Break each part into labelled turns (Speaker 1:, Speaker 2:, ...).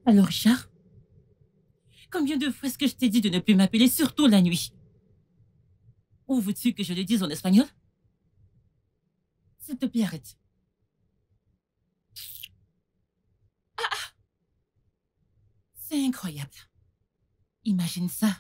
Speaker 1: Alors, Richard, combien de fois est-ce que je t'ai dit de ne plus m'appeler, surtout la nuit? Ou veux-tu que je le dise en espagnol? S'il te plaît, arrête. C'est incroyable. Imagine ça.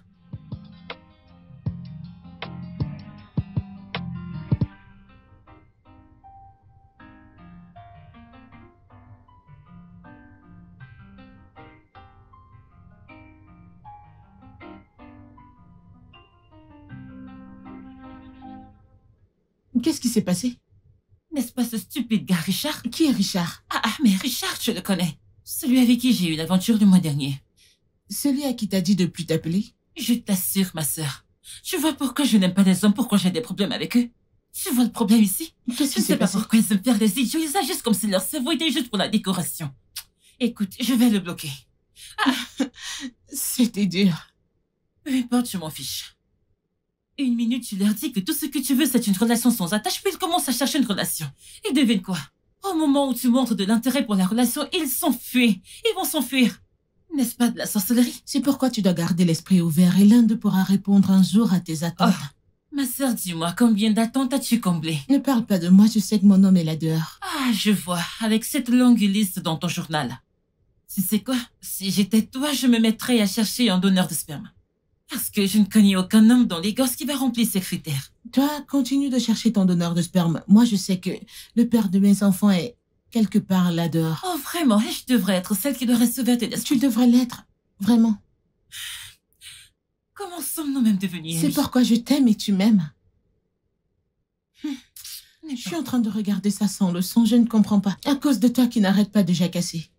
Speaker 2: Qu'est-ce qui s'est passé?
Speaker 1: N'est-ce pas ce stupide gars, Richard?
Speaker 2: Qui est Richard?
Speaker 1: Mais Richard, je le connais. Celui avec qui j'ai eu l'aventure le mois dernier.
Speaker 2: Celui à qui t'a dit de plus t'appeler?
Speaker 1: Je t'assure, ma sœur. Tu vois pourquoi je n'aime pas les hommes, pourquoi j'ai des problèmes avec eux? Tu vois le problème ici?
Speaker 2: Qu'est-ce
Speaker 1: Je
Speaker 2: qui
Speaker 1: ne sais
Speaker 2: s'est
Speaker 1: pas
Speaker 2: passé?
Speaker 1: pourquoi ils aiment faire des idiots. Ils agissent comme si leur cerveau était juste pour la décoration. Écoute, je vais le bloquer.
Speaker 2: C'était dur.
Speaker 1: Peu importe, je m'en fiche. Une minute, tu leur dis que tout ce que tu veux, c'est une relation sans attache, puis ils commencent à chercher une relation. Et devine quoi? Au moment où tu montres de l'intérêt pour la relation, ils s'enfuient. Ils vont s'enfuir. N'est-ce pas de la sorcellerie?
Speaker 2: C'est pourquoi tu dois garder l'esprit ouvert et l'un d'eux pourra répondre un jour à tes attentes.
Speaker 1: Ma sœur, dis-moi, combien d'attentes as-tu comblé?
Speaker 2: Ne parle pas de moi, je sais que mon homme est là dehors.
Speaker 1: Je vois, avec cette longue liste dans ton journal. Tu sais quoi? Si j'étais toi, je me mettrais à chercher un donneur de sperme. Parce que je ne connais aucun homme dans les gosses qui va remplir ces critères.
Speaker 2: Toi, continue de chercher ton donneur de sperme. Moi, je sais que le père de mes enfants est quelque part là dehors.
Speaker 1: Oh, vraiment? Et je devrais être celle qui doit recevoir tes
Speaker 2: Tu devrais l'être, vraiment.
Speaker 1: Comment sommes-nous même devenus
Speaker 2: C'est
Speaker 1: amis?
Speaker 2: pourquoi je t'aime et tu m'aimes.
Speaker 1: Je
Speaker 2: Je suis en train de regarder ça sans le son, je ne comprends pas. À cause de toi qui n'arrête pas de jacasser.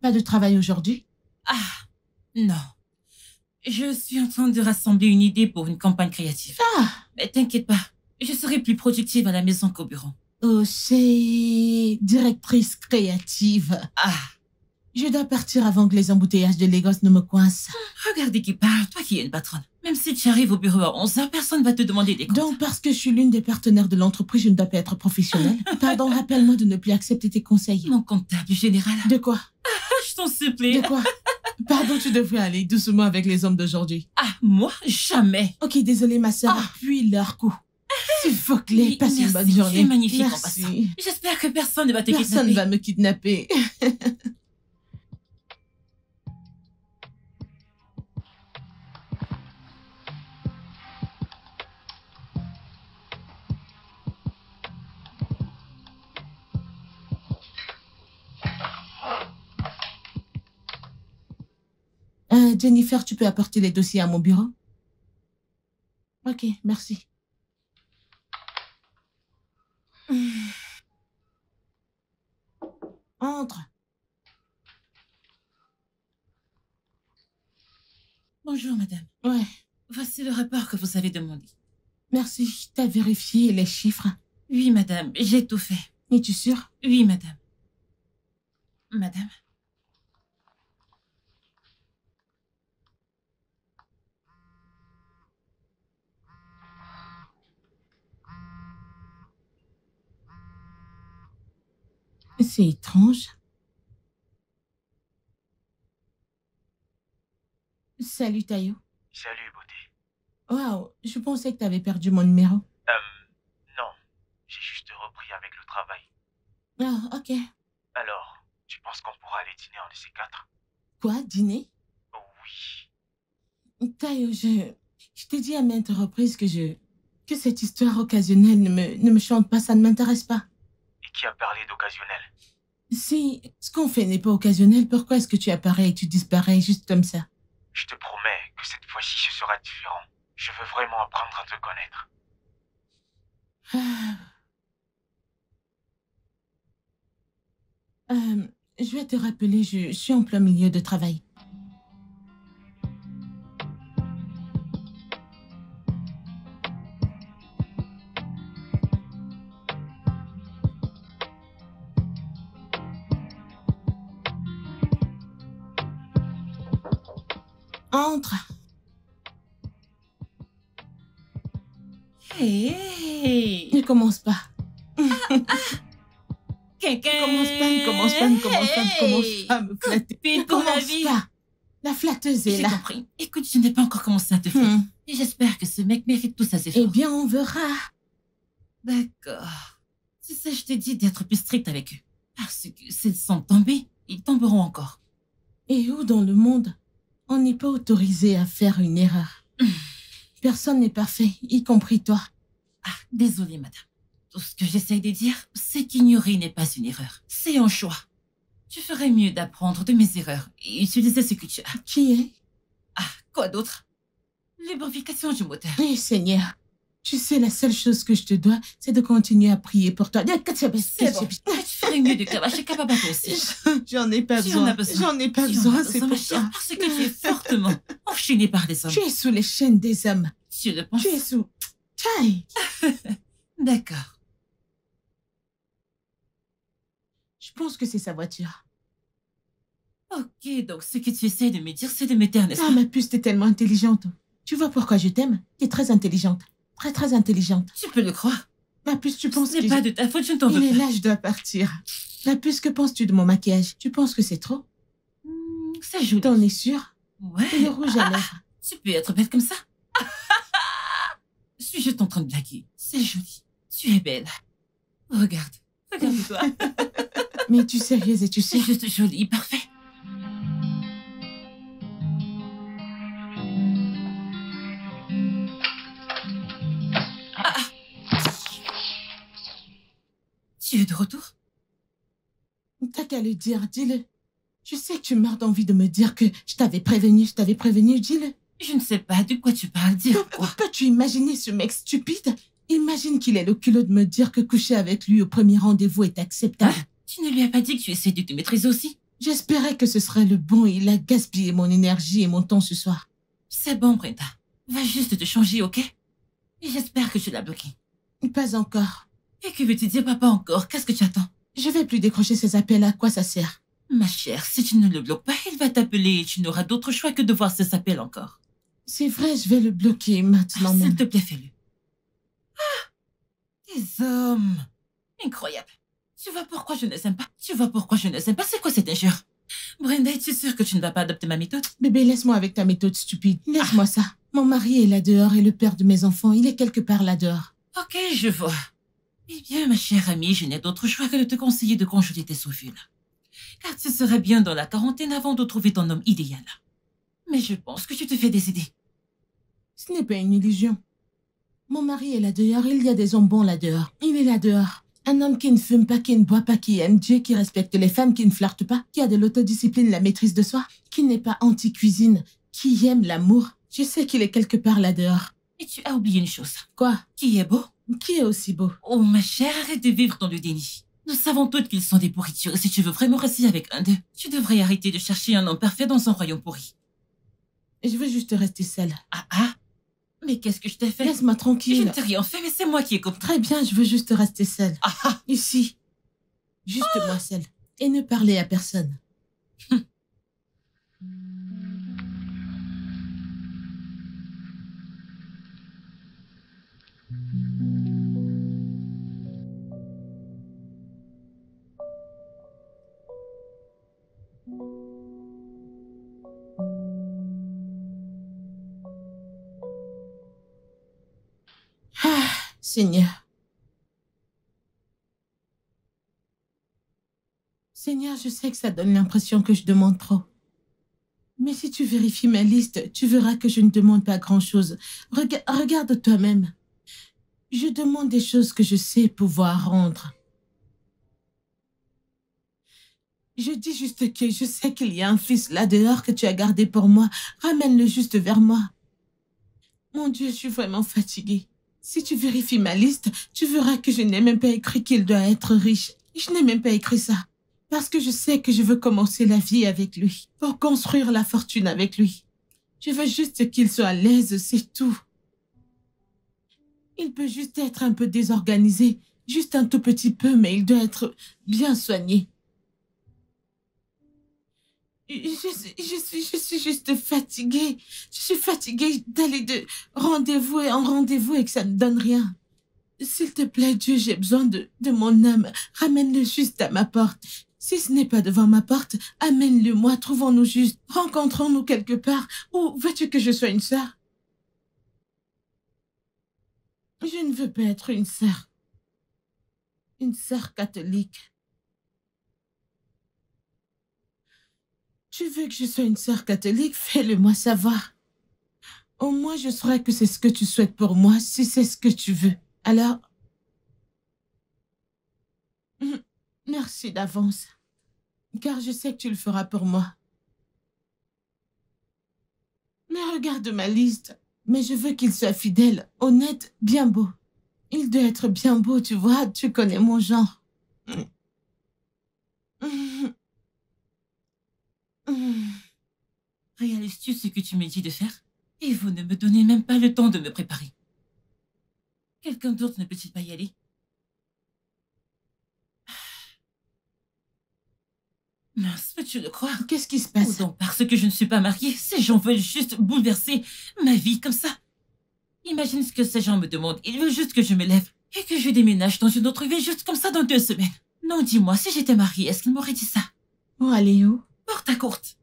Speaker 2: Pas de travail aujourd'hui?
Speaker 1: Non. Je suis en train de rassembler une idée pour une campagne créative. Mais t'inquiète pas, je serai plus productive à la maison qu'au bureau.
Speaker 2: Oh, c'est directrice créative. Je dois partir avant que les embouteillages de Lagos ne me coincent.
Speaker 1: Regardez qui parle, toi qui es une patronne. Même si tu arrives au bureau à 11h, personne ne va te demander des comptes.
Speaker 2: Donc, parce que je suis l'une des partenaires de l'entreprise, je ne dois pas être professionnelle. Pardon, rappelle-moi de ne plus accepter tes conseils.
Speaker 1: Mon comptable général.
Speaker 2: De quoi?
Speaker 1: Je t'en supplie.
Speaker 2: De quoi? Pardon, tu devrais aller doucement avec les hommes d'aujourd'hui.
Speaker 1: Moi, jamais.
Speaker 2: Ok, désolée, ma sœur. Appuie leur coup. S'il passe une bonne journée.
Speaker 1: Tu es magnifique en
Speaker 2: Merci.
Speaker 1: passant. J'espère que personne ne va te
Speaker 2: Personne
Speaker 1: kidnapper.
Speaker 2: va me kidnapper. Jennifer, tu peux apporter les dossiers à mon bureau? Ok, merci. Entre.
Speaker 1: Bonjour, madame.
Speaker 2: Ouais.
Speaker 1: Voici le rapport que vous avez demandé.
Speaker 2: Merci. T'as vérifié les chiffres?
Speaker 1: Oui, madame, j'ai tout fait.
Speaker 2: Es-tu sûre?
Speaker 1: Oui, madame. Madame?
Speaker 2: C'est étrange. Salut, Tayo.
Speaker 3: Salut, beauté.
Speaker 2: Waouh, je pensais que t'avais perdu mon numéro.
Speaker 3: Non. J'ai juste repris avec le travail.
Speaker 2: Ok.
Speaker 3: Alors, tu penses qu'on pourra aller dîner en de ces quatre?
Speaker 2: Quoi, dîner?
Speaker 3: Oh oui.
Speaker 2: Tayo, je t'ai dit à maintes reprises que cette histoire occasionnelle ne me chante pas, ça ne m'intéresse pas.
Speaker 3: Et qui a parlé d'occasionnel?
Speaker 2: Si ce qu'on fait n'est pas occasionnel, pourquoi est-ce que tu apparais et tu disparais juste comme ça?
Speaker 3: Je te promets que cette fois-ci ce sera différent. Je veux vraiment apprendre à te connaître.
Speaker 2: Je vais te rappeler, je suis en plein milieu de travail. Entre.
Speaker 1: Hey!
Speaker 2: Ne commence pas.
Speaker 1: Quelqu'un!
Speaker 2: Ne commence pas à me flatter.
Speaker 1: Pile
Speaker 2: Ne
Speaker 1: pour la
Speaker 2: commence
Speaker 1: vie.
Speaker 2: pas. La flatteuse est
Speaker 1: J'ai
Speaker 2: là.
Speaker 1: compris. Écoute, je n'ai pas encore commencé à te flatter. Et j'espère que ce mec mérite tous ses efforts.
Speaker 2: Eh bien, on verra.
Speaker 1: D'accord. Tu sais, je t'ai dit d'être plus strict avec eux. Parce que s'ils sont tombés, ils tomberont encore.
Speaker 2: Et où dans le monde, on n'est pas autorisé à faire une erreur? Personne n'est parfait, y compris toi.
Speaker 1: Ah, désolée, madame. Tout ce que j'essaye de dire, c'est qu'ignorer n'est pas une erreur. C'est un choix. Tu ferais mieux d'apprendre de mes erreurs et utiliser ce que tu as.
Speaker 2: Qui est?
Speaker 1: Ah, quoi d'autre? Lubrification du moteur.
Speaker 2: Eh, Seigneur, tu sais, la seule chose que je te dois, c'est de continuer à prier pour toi.
Speaker 1: C'est bon. Mais tu ferais mieux de cravacher Kababata aussi.
Speaker 2: J'en ai pas
Speaker 1: Tu
Speaker 2: besoin.
Speaker 1: en as besoin.
Speaker 2: J'en ai pas
Speaker 1: Tu en
Speaker 2: besoin,
Speaker 1: as
Speaker 2: c'est
Speaker 1: besoin, ma
Speaker 2: pour
Speaker 1: chère,
Speaker 2: ça.
Speaker 1: parce que tu es fortement enchaînée par des hommes.
Speaker 2: Tu es sous les chaînes des hommes.
Speaker 1: Tu le penses?
Speaker 2: Tu es sous... Tchaï.
Speaker 1: D'accord.
Speaker 2: Je pense que c'est sa voiture.
Speaker 1: Ok, donc ce que tu essayes de me dire, c'est de me taire, n'est-ce
Speaker 2: Ah,
Speaker 1: pas?
Speaker 2: ma puce, t'es tellement intelligente. Tu vois pourquoi je t'aime? T'es très intelligente. Très, très intelligente.
Speaker 1: Tu peux le croire.
Speaker 2: Ma puce, tu penses
Speaker 1: Ce n'est
Speaker 2: que...
Speaker 1: pas de ta faute, je ne t'en
Speaker 2: Il
Speaker 1: veux
Speaker 2: est
Speaker 1: pas.
Speaker 2: là, je dois partir. Ma puce, que penses-tu de mon maquillage? Tu penses que c'est trop?
Speaker 1: C'est joli.
Speaker 2: T'en es sûre?
Speaker 1: Ouais.
Speaker 2: Et le rouge à lèvres?
Speaker 1: Tu peux être belle comme ça? Suis juste en train de blaguer. C'est joli. Tu es belle. Regarde. Regarde-toi.
Speaker 2: Mais es-tu sérieuse et tu sais...
Speaker 1: C'est juste joli. Parfait. Ah. Tu es de retour?
Speaker 2: T'as qu'à le dire, dis-le. Je sais que tu meurs d'envie de me dire que je t'avais prévenu, dis-le.
Speaker 1: Je ne sais pas de quoi tu parles. Dire quoi?
Speaker 2: Peux-tu imaginer ce mec stupide? Imagine qu'il ait le culot de me dire que coucher avec lui au premier rendez-vous est acceptable.
Speaker 1: Hein? Tu ne lui as pas dit que tu essaies de te maîtriser aussi?
Speaker 2: J'espérais que ce serait le bon et il a gaspillé mon énergie et mon temps ce soir.
Speaker 1: C'est bon, Brenda. Va juste te changer, ok? Et j'espère que tu l'as bloqué.
Speaker 2: Pas encore.
Speaker 1: Et que veux-tu dire, papa, encore? Qu'est-ce que tu attends?
Speaker 2: Je vais plus décrocher ces appels, à quoi ça sert?
Speaker 1: Ma chère, si tu ne le bloques pas, il va t'appeler et tu n'auras d'autre choix que de voir ces appels encore.
Speaker 2: C'est vrai, je vais le bloquer maintenant même.
Speaker 1: S'il te plaît, fais-le. Ah! Des hommes! Incroyable. Tu vois pourquoi je ne les aime pas? Tu vois pourquoi je ne les aime pas? C'est quoi cette injure? Brenda, es-tu sûre que tu ne vas pas adopter ma méthode?
Speaker 2: Bébé, laisse-moi avec ta méthode stupide. Laisse-moi ça. Mon mari est là dehors et le père de mes enfants, il est quelque part là dehors.
Speaker 1: Ok, je vois. Eh bien, ma chère amie, je n'ai d'autre choix que de te conseiller de congeler tes ovules. Car tu serais bien dans la quarantaine avant de trouver ton homme idéal. Mais je pense que tu te fais des idées.
Speaker 2: Ce n'est pas une illusion. Mon mari est là dehors, il y a des hommes bons là dehors. Il est là dehors. Un homme qui ne fume pas, qui ne boit pas, qui aime Dieu, qui respecte les femmes, qui ne flirte pas, qui a de l'autodiscipline, la maîtrise de soi, qui n'est pas anti-cuisine, qui aime l'amour. Je sais qu'il est quelque part là dehors.
Speaker 1: Et tu as oublié une chose.
Speaker 2: Quoi?
Speaker 1: Qui est beau?
Speaker 2: Qui est aussi beau?
Speaker 1: Oh, ma chère, arrête de vivre dans le déni. Nous savons toutes qu'ils sont des pourritures et si tu veux vraiment rester avec un d'eux, tu devrais arrêter de chercher un homme parfait dans un royaume pourri.
Speaker 2: Je veux juste rester seule.
Speaker 1: Ah? Mais qu'est-ce que je t'ai fait?
Speaker 2: Laisse-moi
Speaker 1: Je
Speaker 2: tranquille.
Speaker 1: ne t'ai rien fait, mais c'est moi qui ai compris.
Speaker 2: Très bien, je veux juste rester seule.
Speaker 1: Ah!
Speaker 2: Ici. Juste moi seule. Et ne parler à personne. Ah, Seigneur. Seigneur, je sais que ça donne l'impression que je demande trop. Mais si tu vérifies ma liste, tu verras que je ne demande pas grand-chose. Regarde toi-même. Je demande des choses que je sais pouvoir rendre. Je dis juste que je sais qu'il y a un fils là dehors que tu as gardé pour moi. Ramène-le juste vers moi. Mon Dieu, je suis vraiment fatiguée. Si tu vérifies ma liste, tu verras que je n'ai même pas écrit qu'il doit être riche. Je n'ai même pas écrit ça. Parce que je sais que je veux commencer la vie avec lui. Pour construire la fortune avec lui. Je veux juste qu'il soit à l'aise, c'est tout. Il peut juste être un peu désorganisé. Juste un tout petit peu, mais il doit être bien soigné. Je suis juste fatiguée. Je suis fatiguée d'aller de rendez-vous en rendez-vous et que ça ne donne rien. S'il te plaît, Dieu, j'ai besoin de mon âme. Ramène-le juste à ma porte. Si ce n'est pas devant ma porte, amène-le moi. Trouvons-nous juste. Rencontrons-nous quelque part. Ou veux-tu que je sois une sœur? Je ne veux pas être une sœur. Une sœur catholique. Tu veux que je sois une sœur catholique? Fais-le-moi savoir. Au moins, je saurai que c'est ce que tu souhaites pour moi, si c'est ce que tu veux. Alors, merci d'avance, car je sais que tu le feras pour moi. Mais regarde ma liste. Mais je veux qu'il soit fidèle, honnête, bien beau. Il doit être bien beau, tu vois, tu connais mon genre.
Speaker 1: Réalises-tu ce que tu me dis de faire? Et vous ne me donnez même pas le temps de me préparer. Quelqu'un d'autre ne peut-il pas y aller? Mince, peux-tu le croire?
Speaker 2: Qu'est-ce qui se
Speaker 1: Ou
Speaker 2: passe?
Speaker 1: donc parce que je ne suis pas mariée, ces gens veulent juste bouleverser ma vie comme ça. Imagine ce que ces gens me demandent. Ils veulent juste que je me lève et que je déménage dans une autre ville juste comme ça dans 2 semaines. Non, dis-moi, si j'étais mariée, est-ce qu'ils m'auraient dit ça?
Speaker 2: Oh, allez où?
Speaker 1: Porte à courte.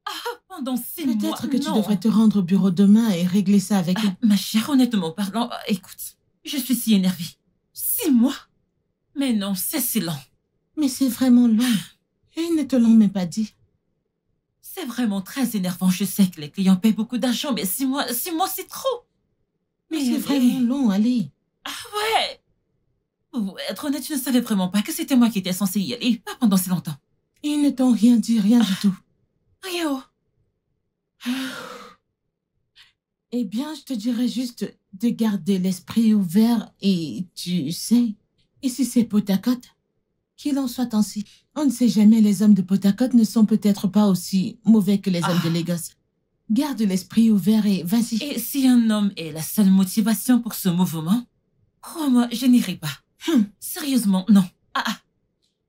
Speaker 1: Ah, pendant 6 mois,
Speaker 2: Peut-être que tu
Speaker 1: non.
Speaker 2: devrais te rendre au bureau demain et régler ça avec eux.
Speaker 1: Ma chère, honnêtement parlant, écoute, je suis si énervée. 6 mois? Mais non, c'est si lent.
Speaker 2: Mais c'est vraiment long. Et ils ne te l'ont même pas dit.
Speaker 1: C'est vraiment très énervant. Je sais que les clients paient beaucoup d'argent, mais 6 mois, 6 mois, c'est trop.
Speaker 2: Mais c'est vraiment long, allez.
Speaker 1: Ouais. Pour être honnête, je ne savais vraiment pas que c'était moi qui étais censée y aller, pas pendant si longtemps.
Speaker 2: Ils ne t'ont rien dit, rien du tout.
Speaker 1: Rio.
Speaker 2: Eh bien, je te dirais juste de garder l'esprit ouvert et tu sais, et si c'est Potacote, qu'il en soit ainsi. On ne sait jamais, les hommes de Potacote ne sont peut-être pas aussi mauvais que les hommes de Lagos. Garde l'esprit ouvert et vas-y.
Speaker 1: Et si un homme est la seule motivation pour ce mouvement, crois-moi, je n'irai pas. Sérieusement, non.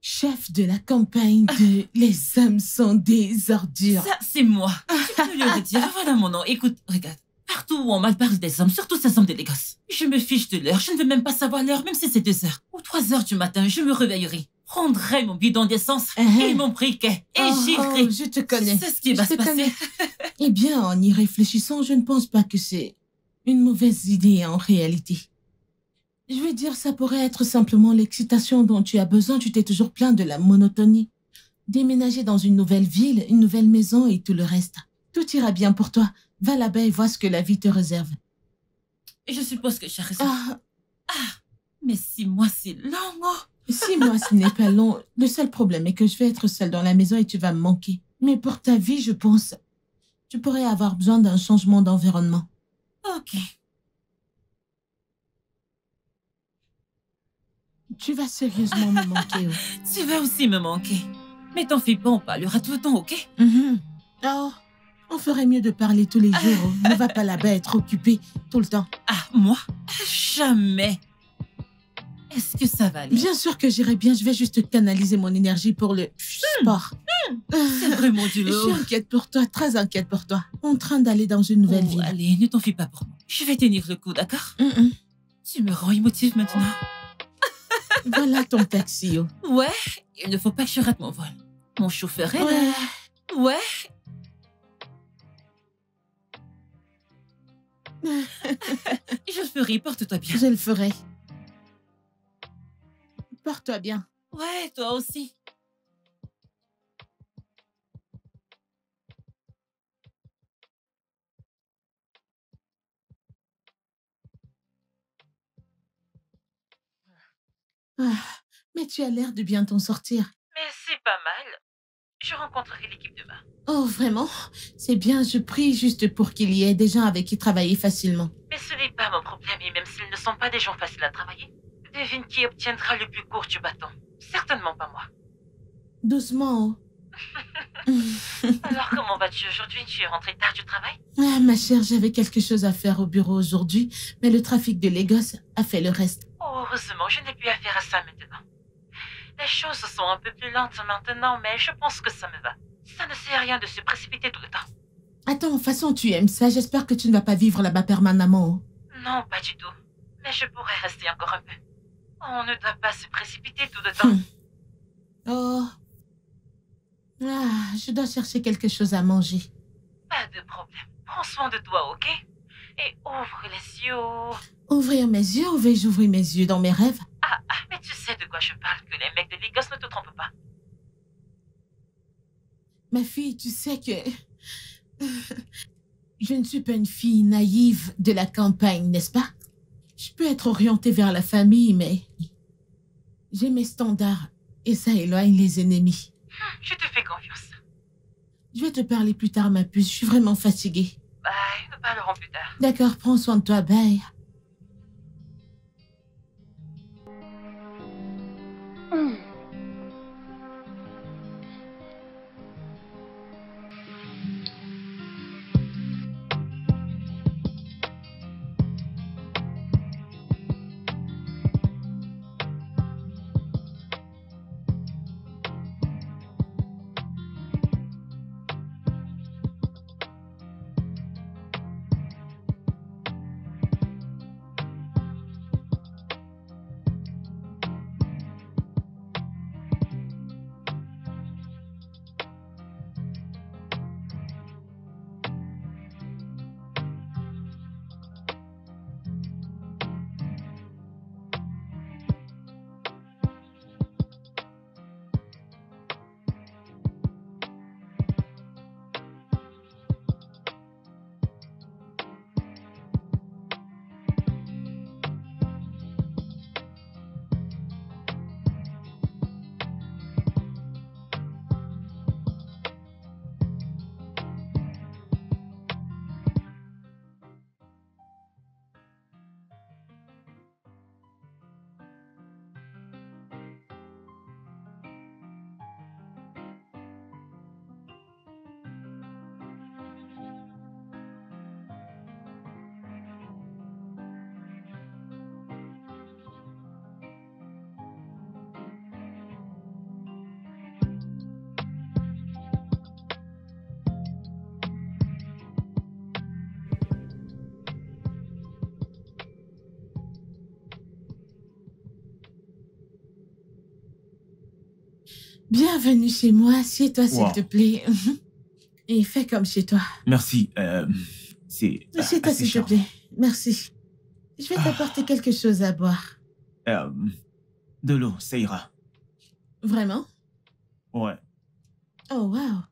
Speaker 2: Chef de la campagne de Les hommes sont des ordures.
Speaker 1: Ça, c'est moi. Tu peux le redire. Voilà mon nom. Écoute, regarde. Partout où on mal parle des hommes, surtout ces hommes de Lagos. Je me fiche de l'heure. Je ne veux même pas savoir l'heure, même si c'est 2 heures ou 3 heures du matin. Je me réveillerai, prendrai mon bidon d'essence et mon briquet et j'irai.
Speaker 2: Je te connais.
Speaker 1: C'est ce qui va se passer.
Speaker 2: Eh bien, en y réfléchissant, je ne pense pas que c'est une mauvaise idée en réalité. Je veux dire, ça pourrait être simplement l'excitation dont tu as besoin. Tu t'es toujours plaint de la monotonie. Déménager dans une nouvelle ville, une nouvelle maison et tout le reste. Tout ira bien pour toi. Va là-bas et vois ce que la vie te réserve.
Speaker 1: Et je suppose que j'ai raison. Mais 6 mois, c'est long.
Speaker 2: 6 mois, ce n'est pas long. Le seul problème est que je vais être seule dans la maison et tu vas me manquer. Mais pour ta vie, je pense, tu pourrais avoir besoin d'un changement d'environnement.
Speaker 1: Ok.
Speaker 2: Tu vas sérieusement me manquer.
Speaker 1: Tu vas aussi me manquer. Mais t'en fais pas, on parlera tout le temps, ok?
Speaker 2: Oh, on ferait mieux de parler tous les jours. Ne va pas là-bas être occupé tout le temps.
Speaker 1: Moi? Jamais. Est-ce que ça va aller?
Speaker 2: Bien sûr que j'irai bien. Je vais juste canaliser mon énergie pour le sport.
Speaker 1: C'est vraiment du lourd.
Speaker 2: Je suis inquiète pour toi, très inquiète pour toi. En train d'aller dans une nouvelle ville.
Speaker 1: Allez, ne t'en fais pas pour moi. Je vais tenir le coup, d'accord? Tu me rends émotive maintenant.
Speaker 2: Voilà ton taxi.
Speaker 1: Ouais, il ne faut pas que je rate mon vol. Mon chauffeur est là. Ouais. Je le ferai, porte-toi bien.
Speaker 2: Je le ferai. Porte-toi bien.
Speaker 1: Ouais, toi aussi.
Speaker 2: Mais tu as l'air de bien t'en sortir.
Speaker 1: Mais c'est pas mal. Je rencontrerai l'équipe demain.
Speaker 2: Oh, vraiment? C'est bien, je prie juste pour qu'il y ait des gens avec qui travailler facilement.
Speaker 1: Mais ce n'est pas mon problème, et même s'ils ne sont pas des gens faciles à travailler, devine qui obtiendra le plus court du bâton. Certainement pas moi.
Speaker 2: Doucement.
Speaker 1: Alors comment vas-tu aujourd'hui? Tu es rentrée tard du travail?
Speaker 2: Ah, ma chère, j'avais quelque chose à faire au bureau aujourd'hui, mais le trafic de Lagos a fait le reste.
Speaker 1: Oh, heureusement, je n'ai plus affaire à ça maintenant. Les choses sont un peu plus lentes maintenant, mais je pense que ça me va. Ça ne sert à rien de se précipiter tout le temps.
Speaker 2: Attends, de toute façon, tu aimes ça. J'espère que tu ne vas pas vivre là-bas permanemment.
Speaker 1: Non, pas du tout. Mais je pourrais rester encore un peu. On ne doit pas se précipiter tout le temps.
Speaker 2: Oh. Ah, je dois chercher quelque chose à manger.
Speaker 1: Pas de problème. Prends soin de toi, ok? Et ouvre les yeux.
Speaker 2: Ouvrir mes yeux ou vais-je ouvrir mes yeux dans mes rêves?
Speaker 1: Mais tu sais de quoi je parle, que les mecs de Lagos ne te trompent pas.
Speaker 2: Ma fille, tu sais que... Je ne suis pas une fille naïve de la campagne, n'est-ce pas? Je peux être orientée vers la famille, mais... J'ai mes standards et ça éloigne les ennemis.
Speaker 1: Je te fais confiance.
Speaker 2: Je vais te parler plus tard, ma puce. Je suis vraiment fatiguée.
Speaker 1: Bye, nous parlerons plus tard.
Speaker 2: D'accord, prends soin de toi, bye. Bienvenue chez moi. Assieds-toi, s'il te plaît. Et fais comme chez toi.
Speaker 4: Merci. C'est
Speaker 2: Assieds-toi, s'il te plaît. Merci. Je vais t'apporter quelque chose à boire.
Speaker 4: De l'eau, ça ira.
Speaker 2: Vraiment?
Speaker 4: Ouais.
Speaker 2: Oh, wow.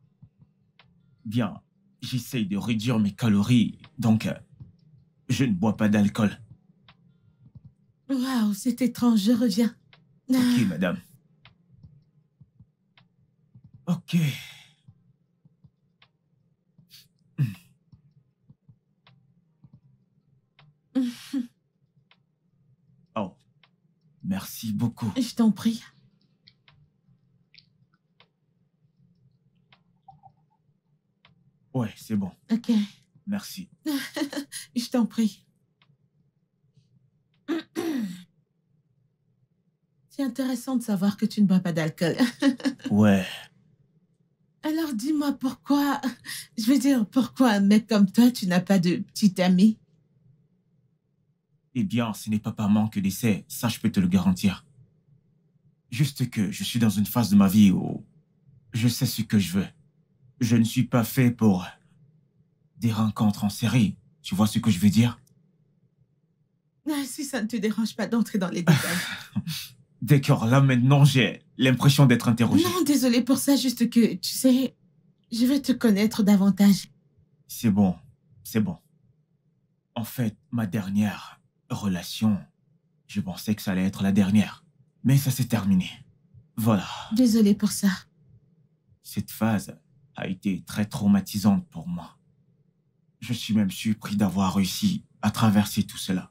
Speaker 4: Bien. J'essaye de réduire mes calories, donc je ne bois pas d'alcool.
Speaker 2: Wow, c'est étrange. Je reviens.
Speaker 4: Ok, madame. Ok. Oh, merci beaucoup.
Speaker 2: Je t'en prie.
Speaker 4: Ouais, c'est bon.
Speaker 2: Ok.
Speaker 4: Merci.
Speaker 2: Je t'en prie. C'est intéressant de savoir que tu ne bois pas d'alcool.
Speaker 4: Ouais.
Speaker 2: Alors dis-moi pourquoi... Je veux dire, pourquoi un mec comme toi, tu n'as pas de petit ami?
Speaker 4: Eh bien, ce n'est pas par manque d'essai, ça je peux te le garantir. Juste que je suis dans une phase de ma vie où je sais ce que je veux. Je ne suis pas fait pour des rencontres en série. Tu vois ce que je veux dire?
Speaker 2: Ah, si ça ne te dérange pas d'entrer dans les détails.
Speaker 4: D'accord, là maintenant j'ai l'impression d'être interrogé.
Speaker 2: Non, désolé pour ça, juste que, tu sais, je veux te connaître davantage.
Speaker 4: C'est bon, c'est bon. En fait, ma dernière relation, je pensais que ça allait être la dernière. Mais ça s'est terminé. Voilà.
Speaker 2: Désolée pour ça.
Speaker 4: Cette phase a été très traumatisante pour moi. Je suis même surpris d'avoir réussi à traverser tout cela.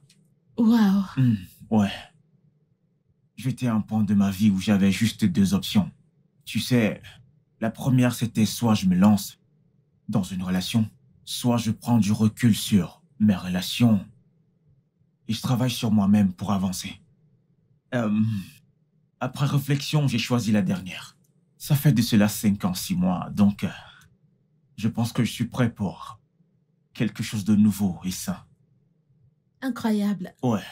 Speaker 2: Waouh.
Speaker 4: Ouais. J'étais à un point de ma vie où j'avais juste deux options. Tu sais, la première c'était soit je me lance dans une relation, soit je prends du recul sur mes relations et je travaille sur moi-même pour avancer. Après réflexion, j'ai choisi la dernière. Ça fait de cela 5 ans, 6 mois, donc je pense que je suis prêt pour quelque chose de nouveau et sain.
Speaker 2: Incroyable.
Speaker 4: Ouais.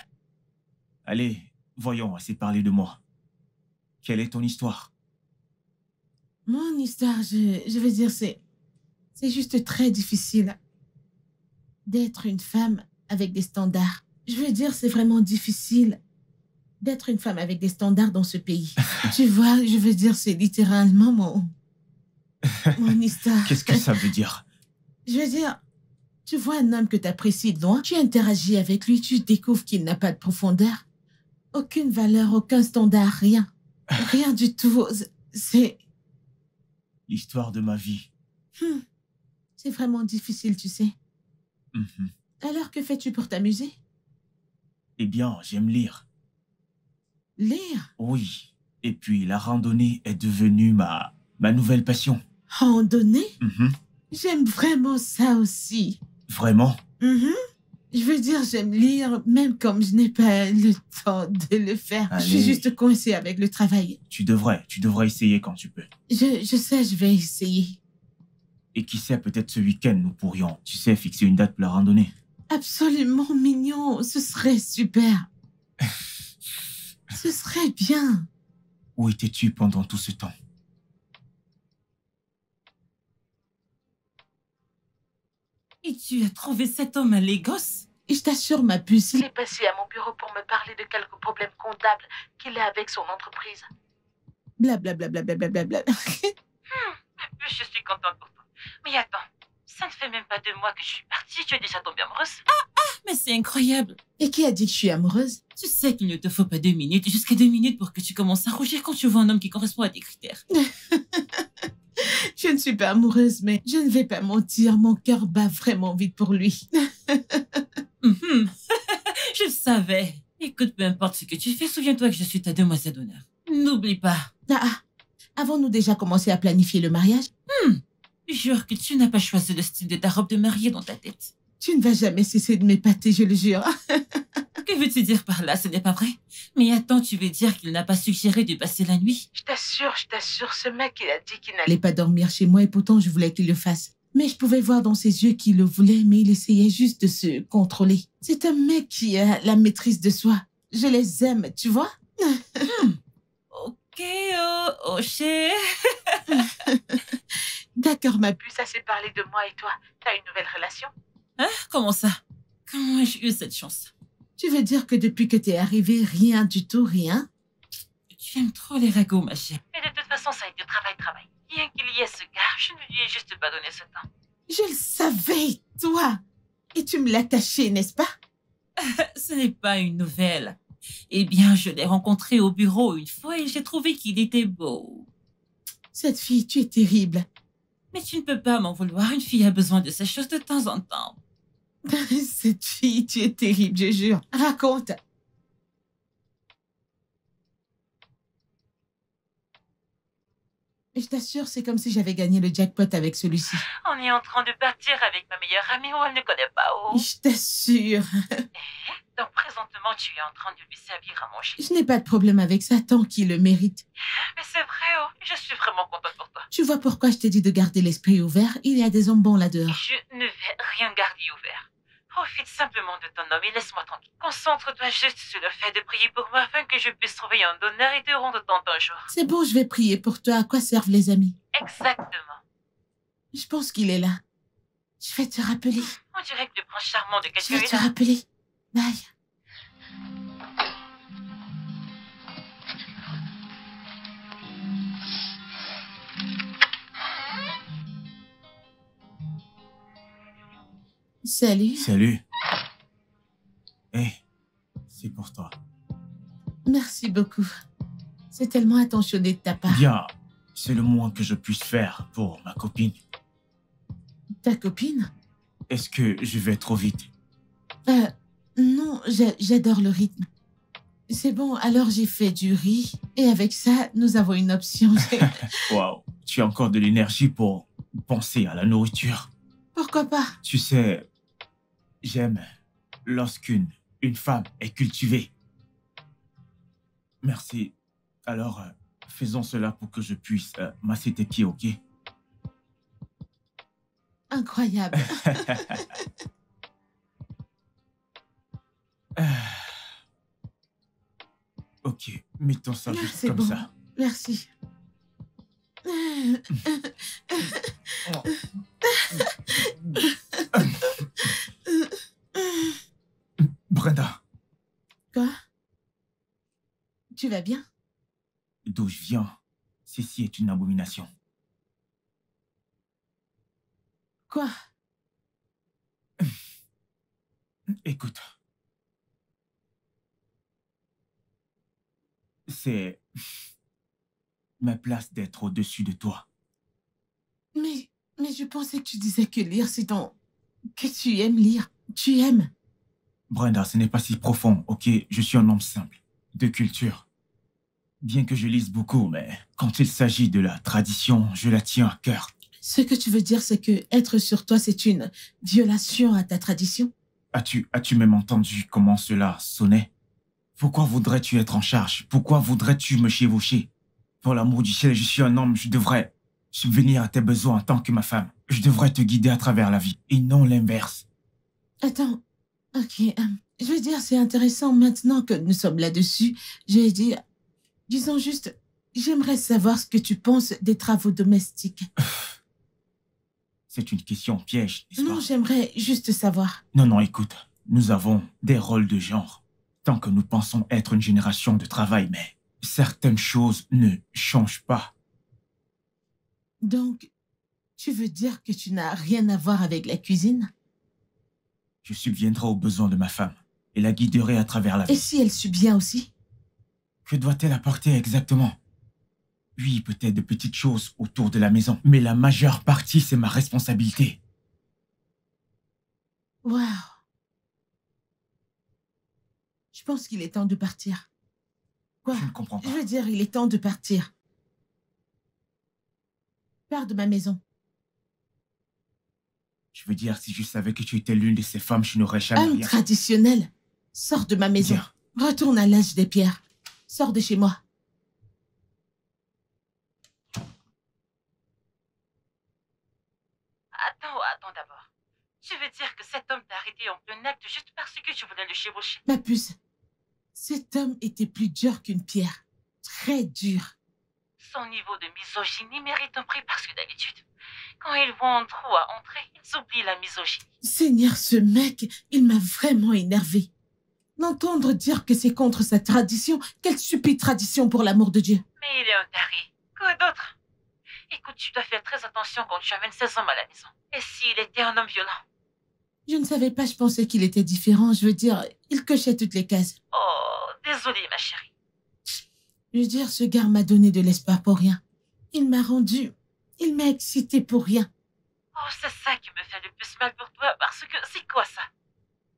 Speaker 4: Allez, voyons, assez parler de moi. Quelle est ton histoire?
Speaker 2: Mon histoire, je veux dire, c'est juste très difficile d'être une femme avec des standards. Je veux dire, c'est vraiment difficile d'être une femme avec des standards dans ce pays. Tu vois, je veux dire, c'est littéralement mon histoire.
Speaker 4: Qu'est-ce que ça veut dire?
Speaker 2: Je veux dire, tu vois un homme que tu apprécies de loin, tu interagis avec lui, tu découvres qu'il n'a pas de profondeur, aucune valeur, aucun standard, rien. Rien du tout. C'est...
Speaker 4: L'histoire de ma vie.
Speaker 2: C'est vraiment difficile, tu sais. Alors, que fais-tu pour t'amuser?
Speaker 4: Eh bien, j'aime lire.
Speaker 2: Lire?
Speaker 4: Oui. Et puis, la randonnée est devenue ma nouvelle passion.
Speaker 2: Randonnée? J'aime vraiment ça aussi.
Speaker 4: Vraiment?
Speaker 2: Je veux dire, j'aime lire, même comme je n'ai pas le temps de le faire.
Speaker 4: Allez.
Speaker 2: Je suis juste coincée avec le travail.
Speaker 4: Tu devrais essayer quand tu peux.
Speaker 2: Je sais, je vais essayer.
Speaker 4: Et qui sait, peut-être ce week-end, nous pourrions, tu sais, fixer une date pour la randonnée.
Speaker 2: Absolument mignon, ce serait super. Ce serait bien.
Speaker 4: Où étais-tu pendant tout ce temps?
Speaker 1: Et tu as trouvé cet homme à Lagos?
Speaker 2: Et je t'assure, ma puce, il est passé à mon bureau pour me parler de quelques problèmes comptables qu'il a avec son entreprise. Blablabla.
Speaker 1: Je suis contente pour toi. Mais attends, ça ne fait même pas 2 mois que je suis partie, tu es déjà tombée amoureuse? Mais c'est incroyable.
Speaker 2: Et qui a dit que je suis amoureuse?
Speaker 1: Tu sais qu'il ne te faut pas 2 minutes, jusqu'à 2 minutes pour que tu commences à rougir quand tu vois un homme qui correspond à tes critères.
Speaker 2: Je ne suis pas amoureuse, mais je ne vais pas mentir, mon cœur bat vraiment vite pour lui.
Speaker 1: Je le savais. Écoute, peu importe ce que tu fais, souviens-toi que je suis ta demoiselle d'honneur. N'oublie pas.
Speaker 2: Avons-nous déjà commencé à planifier le mariage?
Speaker 1: Jure que tu n'as pas choisi le style de ta robe de mariée dans ta tête.
Speaker 2: Tu ne vas jamais cesser de m'épater, je le jure.
Speaker 1: Que veux-tu dire par là? Ce n'est pas vrai. Mais attends, tu veux dire qu'il n'a pas suggéré de passer la nuit?
Speaker 2: Je t'assure, ce mec, il a dit qu'il n'allait pas dormir chez moi et pourtant je voulais qu'il le fasse. Mais je pouvais voir dans ses yeux qu'il le voulait, mais il essayait juste de se contrôler. C'est un mec qui a la maîtrise de soi. Je les aime, tu vois?
Speaker 1: Ok, oh cher.
Speaker 2: D'accord, ma puce, assez parlé de moi et toi. T'as une nouvelle relation?
Speaker 1: Hein? Comment ça? Comment ai-je eu cette chance?
Speaker 2: Tu veux dire que depuis que t'es arrivée, rien du tout, rien?
Speaker 1: Tu aimes trop les ragots, ma chère. Mais de toute façon, ça a été travail. Bien qu'il y ait ce gars, je ne lui ai juste pas donné ce temps.
Speaker 2: Je le savais, toi! Et tu me l'as caché, n'est-ce pas?
Speaker 1: Ce n'est pas une nouvelle. Eh bien, je l'ai rencontré au bureau une fois et j'ai trouvé qu'il était beau.
Speaker 2: Cette fille, tu es terrible.
Speaker 1: Mais tu ne peux pas m'en vouloir. Une fille a besoin de ces choses de temps en temps.
Speaker 2: Cette fille, tu es terrible, je jure. Raconte. Je t'assure, c'est comme si j'avais gagné le jackpot avec celui-ci.
Speaker 1: On est en train de partir avec ma meilleure amie où elle ne connaît pas où.
Speaker 2: Je t'assure.
Speaker 1: Donc présentement, tu es en train de lui servir à manger.
Speaker 2: Je n'ai pas de problème avec ça tant qu'il le mérite.
Speaker 1: Mais c'est vrai, oh. Je suis vraiment contente pour toi.
Speaker 2: Tu vois pourquoi je t'ai dit de garder l'esprit ouvert? Il y a des hommes bons là-dehors.
Speaker 1: Je ne vais rien garder ouvert. Profite simplement de ton homme et laisse-moi tranquille. Concentre-toi juste sur le fait de prier pour moi afin que je puisse trouver un donneur et te rendre ton jour.
Speaker 2: C'est bon, je vais prier pour toi. À quoi servent les amis?
Speaker 1: Exactement.
Speaker 2: Je pense qu'il est là. Je vais te rappeler.
Speaker 1: On dirait que le prince charmant de
Speaker 2: Je
Speaker 1: quelqu'un
Speaker 2: vais
Speaker 1: est
Speaker 2: te
Speaker 1: là.
Speaker 2: rappeler. Bye. Salut.
Speaker 4: Salut. Hé, c'est pour toi.
Speaker 2: Merci beaucoup. C'est tellement attentionné de ta part.
Speaker 4: Bien, c'est le moins que je puisse faire pour ma copine.
Speaker 2: Ta copine?
Speaker 4: Est-ce que je vais trop vite?
Speaker 2: Non, j'adore le rythme. C'est bon, alors j'ai fait du riz. Et avec ça, nous avons une option.
Speaker 4: Waouh, tu as encore de l'énergie pour penser à la nourriture.
Speaker 2: Pourquoi pas?
Speaker 4: Tu sais, j'aime lorsqu'une femme est cultivée. Merci. Alors, faisons cela pour que je puisse masser tes pieds, ok?
Speaker 2: Incroyable.
Speaker 4: Ok, mettons ça juste
Speaker 2: C'est
Speaker 4: comme
Speaker 2: bon.
Speaker 4: ça.
Speaker 2: Merci.
Speaker 4: Brenda,
Speaker 2: Quoi? Tu vas bien?
Speaker 4: d'où je viens, ceci est une abomination.
Speaker 2: Quoi?
Speaker 4: Écoute, c'est ma place d'être au-dessus de toi.
Speaker 2: Mais je pensais que tu disais que lire, c'est ton... que tu aimes lire. Tu aimes.
Speaker 4: Brenda, ce n'est pas si profond, ok? Je suis un homme simple, de culture. Bien que je lise beaucoup, mais quand il s'agit de la tradition, je la tiens à cœur.
Speaker 2: Ce que tu veux dire, c'est que être sur toi, c'est une violation à ta tradition?
Speaker 4: As-tu même entendu comment cela sonnait? Pourquoi voudrais-tu être en charge? Pourquoi voudrais-tu me chevaucher? Pour l'amour du ciel, je suis un homme, je devrais subvenir à tes besoins en tant que ma femme. Je devrais te guider à travers la vie, et non l'inverse.
Speaker 2: Attends. Ok. Je veux dire, c'est intéressant maintenant que nous sommes là-dessus. Je vais dire... Disons juste... J'aimerais savoir ce que tu penses des travaux domestiques.
Speaker 4: C'est une question piège, n'est-ce pas?
Speaker 2: Non, j'aimerais juste savoir.
Speaker 4: Non, écoute. Nous avons des rôles de genre. Tant que nous pensons être une génération de travail, mais certaines choses ne changent pas.
Speaker 2: Donc, tu veux dire que tu n'as rien à voir avec la cuisine?
Speaker 4: Je subviendrai aux besoins de ma femme et la guiderai à travers la
Speaker 2: Et
Speaker 4: vie.
Speaker 2: si elle subvient aussi?
Speaker 4: Que doit-elle apporter exactement? Oui, peut-être de petites choses autour de la maison, mais la majeure partie, c'est ma responsabilité.
Speaker 2: Waouh. Je pense qu'il est temps de partir. Quoi?
Speaker 4: Je ne comprends pas.
Speaker 2: Je veux dire, il est temps de partir. Pars de ma maison.
Speaker 4: Je veux dire, si je savais que tu étais l'une de ces femmes, je n'aurais jamais
Speaker 2: Homme
Speaker 4: rien.
Speaker 2: traditionnel. Sors de ma maison.
Speaker 4: Bien.
Speaker 2: Retourne à l'âge des pierres. Sors de chez moi.
Speaker 1: Attends d'abord. Tu veux dire que cet homme t'a arrêté en plein acte juste parce que tu voulais le chevaucher?
Speaker 2: Ma puce. Cet homme était plus dur qu'une pierre. Très dur.
Speaker 1: Son niveau de misogynie mérite un prix parce que d'habitude, quand ils voient un trou à entrer, ils oublient la misogynie.
Speaker 2: Seigneur, ce mec, il m'a vraiment énervé. D'entendre dire que c'est contre sa tradition, quelle stupide tradition pour l'amour de Dieu.
Speaker 1: Mais il est un taré. Quoi d'autre? Écoute, tu dois faire très attention quand tu amènes ces hommes à la maison. Et s'il était un homme violent?
Speaker 2: Je ne savais pas, je pensais qu'il était différent. Je veux dire, il cochait toutes les cases.
Speaker 1: Oh, désolée ma chérie.
Speaker 2: Je veux dire, ce gars m'a donné de l'espoir pour rien. Il m'a excité pour rien.
Speaker 1: Oh, c'est ça qui me fait le plus mal pour toi parce que c'est quoi ça?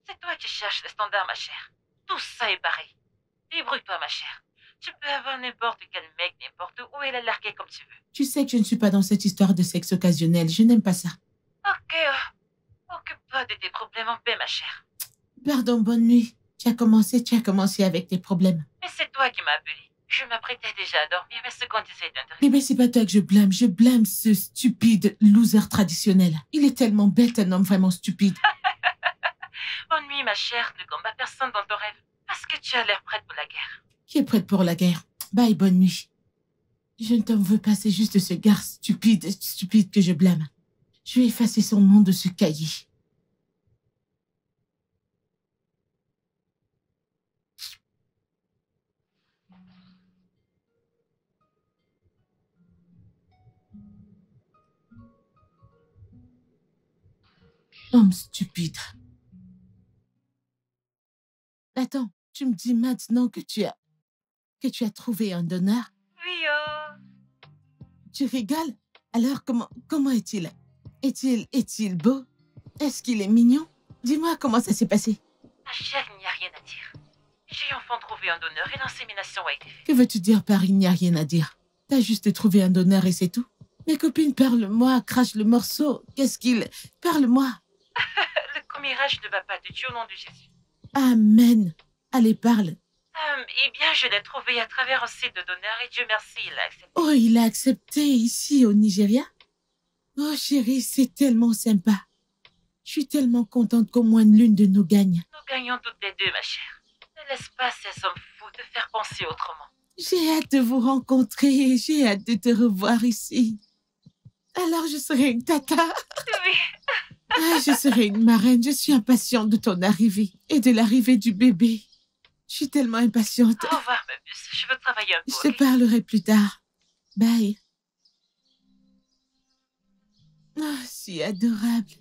Speaker 1: C'est toi qui cherches les standards ma chère. Tout ça est pareil. Débrouille-toi ma chère. Tu peux avoir n'importe quel mec, n'importe où et la larguer comme tu veux.
Speaker 2: Tu sais que je ne suis pas dans cette histoire de sexe occasionnel. Je n'aime pas ça.
Speaker 1: Ok, occupe-toi de tes problèmes en paix ma chère.
Speaker 2: Pardon, bonne nuit. Tu as commencé avec tes problèmes.
Speaker 1: Mais c'est toi qui m'as appelé. Je m'apprêtais déjà à dormir, mais ce qu'on disait d'un
Speaker 2: Eh bien, c'est pas toi que je blâme ce stupide loser traditionnel. Il est tellement bête, un homme vraiment stupide.
Speaker 1: Bonne nuit, ma chère. Ne combat personne dans ton rêve. Parce que tu as l'air prête pour la guerre.
Speaker 2: Qui est prête pour la guerre? Bye, bonne nuit. Je ne t'en veux pas, c'est juste ce gars stupide que je blâme. Je vais effacer son nom de ce cahier. Homme stupide. Attends, tu me dis maintenant que tu as... que tu as trouvé un donneur?
Speaker 1: Oui,
Speaker 2: Tu rigoles? Alors, comment est-il? Est-il beau? Est-ce qu'il est mignon? Dis-moi comment ça s'est passé.
Speaker 1: Ma chère, il n'y a rien à dire. J'ai enfin trouvé un donneur et l'insémination a été faite.
Speaker 2: Que veux-tu dire par il n'y a rien à dire? T'as juste trouvé un donneur et c'est tout? Mes copines, parle-moi, crache le morceau. Qu'est-ce qu'il... Parle-moi.
Speaker 1: Le commérage ne va pas de Dieu au nom de Jésus.
Speaker 2: Amen. Allez, parle.
Speaker 1: Eh bien, je l'ai trouvé à travers un site de donneurs et Dieu merci, il a accepté.
Speaker 2: Oh, il a accepté ici au Nigeria? Oh, chérie, c'est tellement sympa. Je suis tellement contente qu'au moins l'une de nous gagne.
Speaker 1: Nous gagnons toutes les deux, ma chère. Ne laisse pas ces hommes fous te faire penser autrement.
Speaker 2: J'ai hâte de vous rencontrer. J'ai hâte de te revoir ici. Alors, je serai une tata.
Speaker 1: Oui.
Speaker 2: Ah, je serai une marraine. Je suis impatiente de ton arrivée et de l'arrivée du bébé. Je suis tellement impatiente.
Speaker 1: Au revoir, ma puce. Je veux travailler un peu.
Speaker 2: Je te parlerai plus tard. Bye. Oh, si adorable.